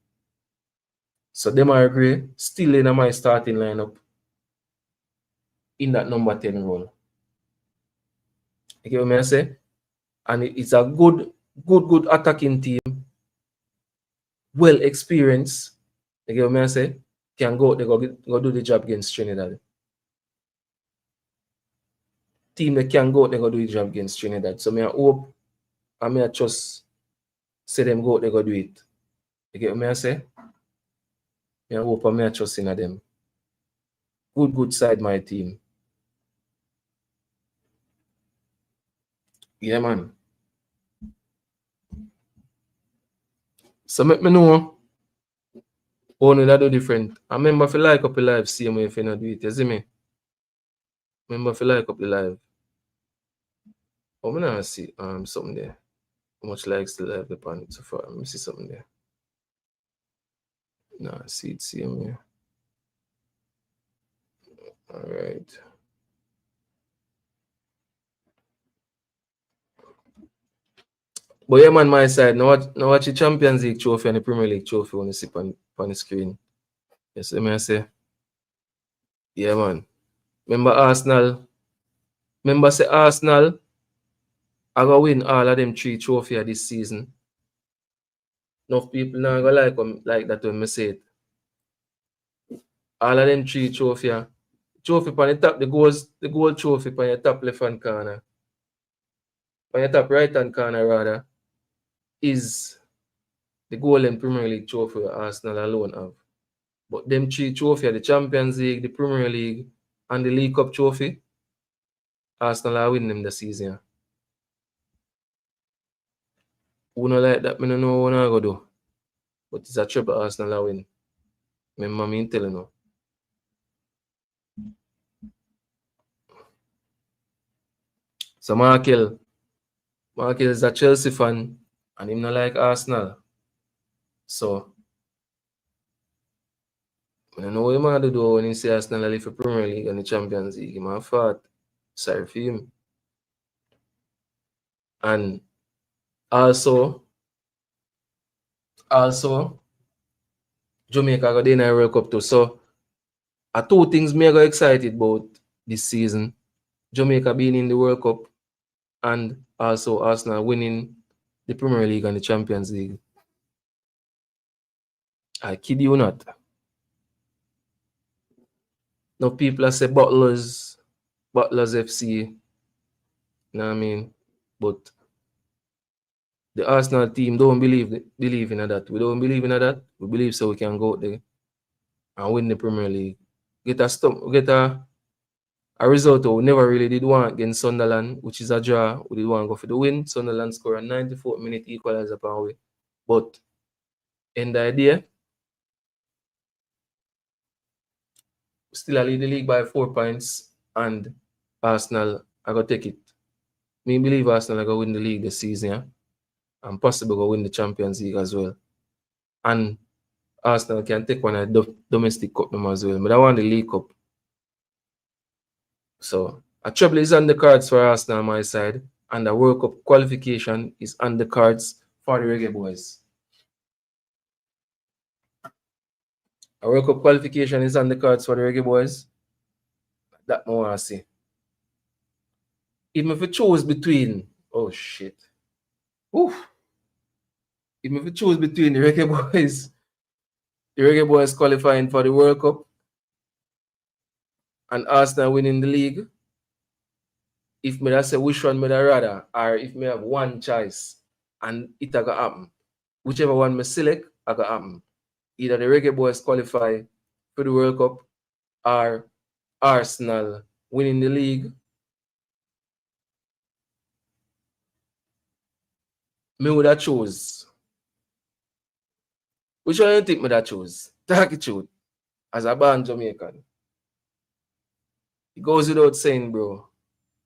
So Demarai Gray still in my starting lineup in that number 10 role. You get what I say? And it's a good attacking team, well experienced. You get what I say? Can go do the job against Trinidad. Team that can go, they go do the job against Trinidad. So I hope and I just say them go, they go do it. You get what I say? I hope I trust in them. Good side, my team. Yeah, man. So make me know. Oh, no, that do different. I remember if you like up the live, see me if you not do it. You see me? Remember if you like up the live. Oh, I'm not see something there. How much likes the live upon it so far? Let me see something there. Nah, see it, see me. All right. But yeah, man, my side. Now watch the Champions League trophy and the Premier League trophy when you see on the screen. Yes, let me say. Yeah, man. Remember Arsenal? Remember say Arsenal are going to win all of them 3 trophies this season. Enough people now going to like that when I say it. All of them 3 trophies. Trophy on the top, the gold trophy on your top left hand corner. On your top right hand corner rather is the Golden Premier League trophy Arsenal alone have. But them 3 trophies, the Champions League, the Premier League, and the League Cup trophy, Arsenal are winning them this season. Who not like that, I don't know what I'm going to do. But it's a treble Arsenal are win. Remember me telling you. So Markel is a Chelsea fan And him not like Arsenal. So I don't know what him to do when he say Arsenal live for Premier League and the Champions League. Him a fought. Sorry for him. And also Jamaica got in a World Cup too. So two things me got excited about this season. Jamaica being in the World Cup and also Arsenal winning the Premier League and the Champions League. I kid you not. Now people are say Butlers FC. You know what I mean? But the Arsenal team don't believe in that. We don't believe in that. We believe so we can go out there and win the Premier League. Get a result we never really did want against Sunderland, which is a draw. We did want to go for the win. Sunderland scored a 94th minute equalizer upon way. But in the idea, still I lead the league by 4 points, and Arsenal are going to take it. Me believe Arsenal are going to win the league this season, yeah? And possibly go win the Champions League as well. And Arsenal can take one of the domestic cup them as well. But I want the League Cup. So a treble is on the cards for Arsenal on my side. And the World Cup qualification is on the cards for the Reggae Boys. A World Cup qualification is on the cards for the Reggae Boys. That I want to see. Even if you choose between, oh shit. Oof. Even if you choose between the Reggae Boys qualifying for the World Cup and Arsenal winning the league, if me say which one me rather, or if me have one choice and it a go happen, whichever one me select, a go happen. Either the Reggae Boys qualify for the World Cup or Arsenal winning the league. Me would have choose. Which one you think me that choose? Talk it truth. As a born Jamaican. It goes without saying, bro.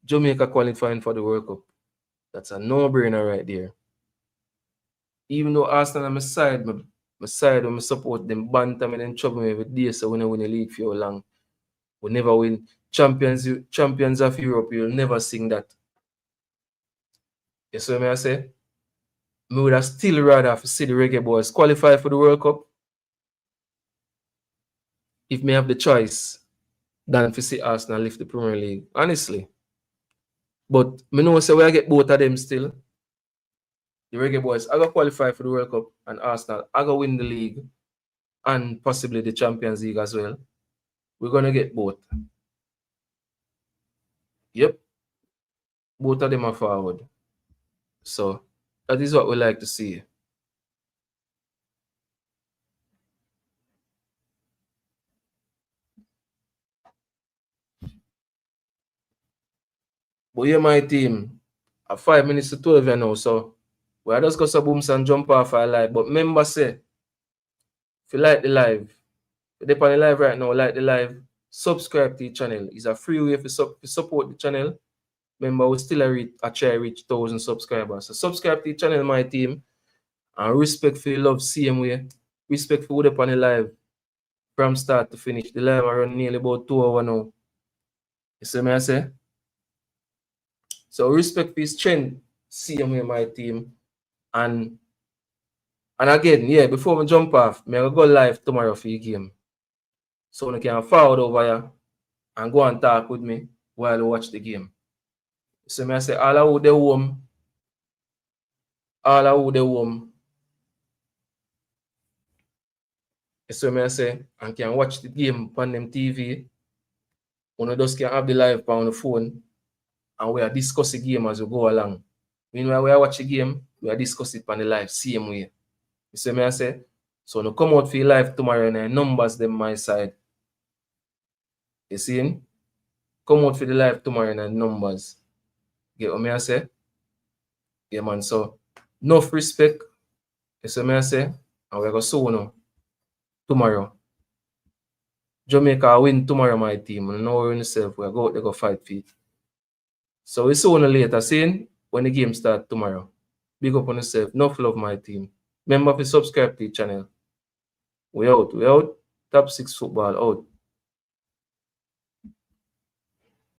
Jamaica qualifying for the World Cup. That's a no-brainer right there. Even though Arsenal on my side when I support them, banter me and trouble me every day, so we don't win the league for long. We never win champions of Europe. You'll never sing that. You see what I say? I would have still rather see the Reggae Boys qualify for the World Cup if me have the choice than to see Arsenal lift the Premier League. Honestly. But me know say we get both of them still. The Reggae Boys are going to qualify for the World Cup and Arsenal are going to win the league and possibly the Champions League as well. We're going to get both. Yep. Both of them are forward. So that is what we like to see. But yeah, my team, at 5 minutes to 12 now, so we are just going to booms and jump off our live. But remember, say, if you like the live, if you're on the live right now, like the live, subscribe to the channel. It's a free way to support the channel. Remember, we still try to reach 1,000 subscribers. So subscribe to the channel, my team, and respect for your love, same way. Respect for what on the live from start to finish. The live are run nearly about 2 hours now. You see me I say? So respect for his trend, same way, my team. And again, yeah, before we jump off, I'm going to go live tomorrow for your game. So you can forward over here and go and talk with me while you watch the game. So I say, all of the home, so I say, and can watch the game on them TV. One just can have the live on the phone and we are discuss the game as we go along. Meanwhile, we are watching the game, we are discuss it on the live, same way. You see me I say? So no come out for your live tomorrow and the numbers them my side. You see? Come out for the live tomorrow and the numbers. Get what me I say? Yeah, man. So enough respect. You see me I say? And we're going to see now. Tomorrow. Jamaica win tomorrow, my team. And now we're in yourself. We're going to go fight for it. So we see you later, seeing when the game starts tomorrow. Big up on yourself. Enough love, my team. Remember to subscribe to the channel. We out. Top 6 football out.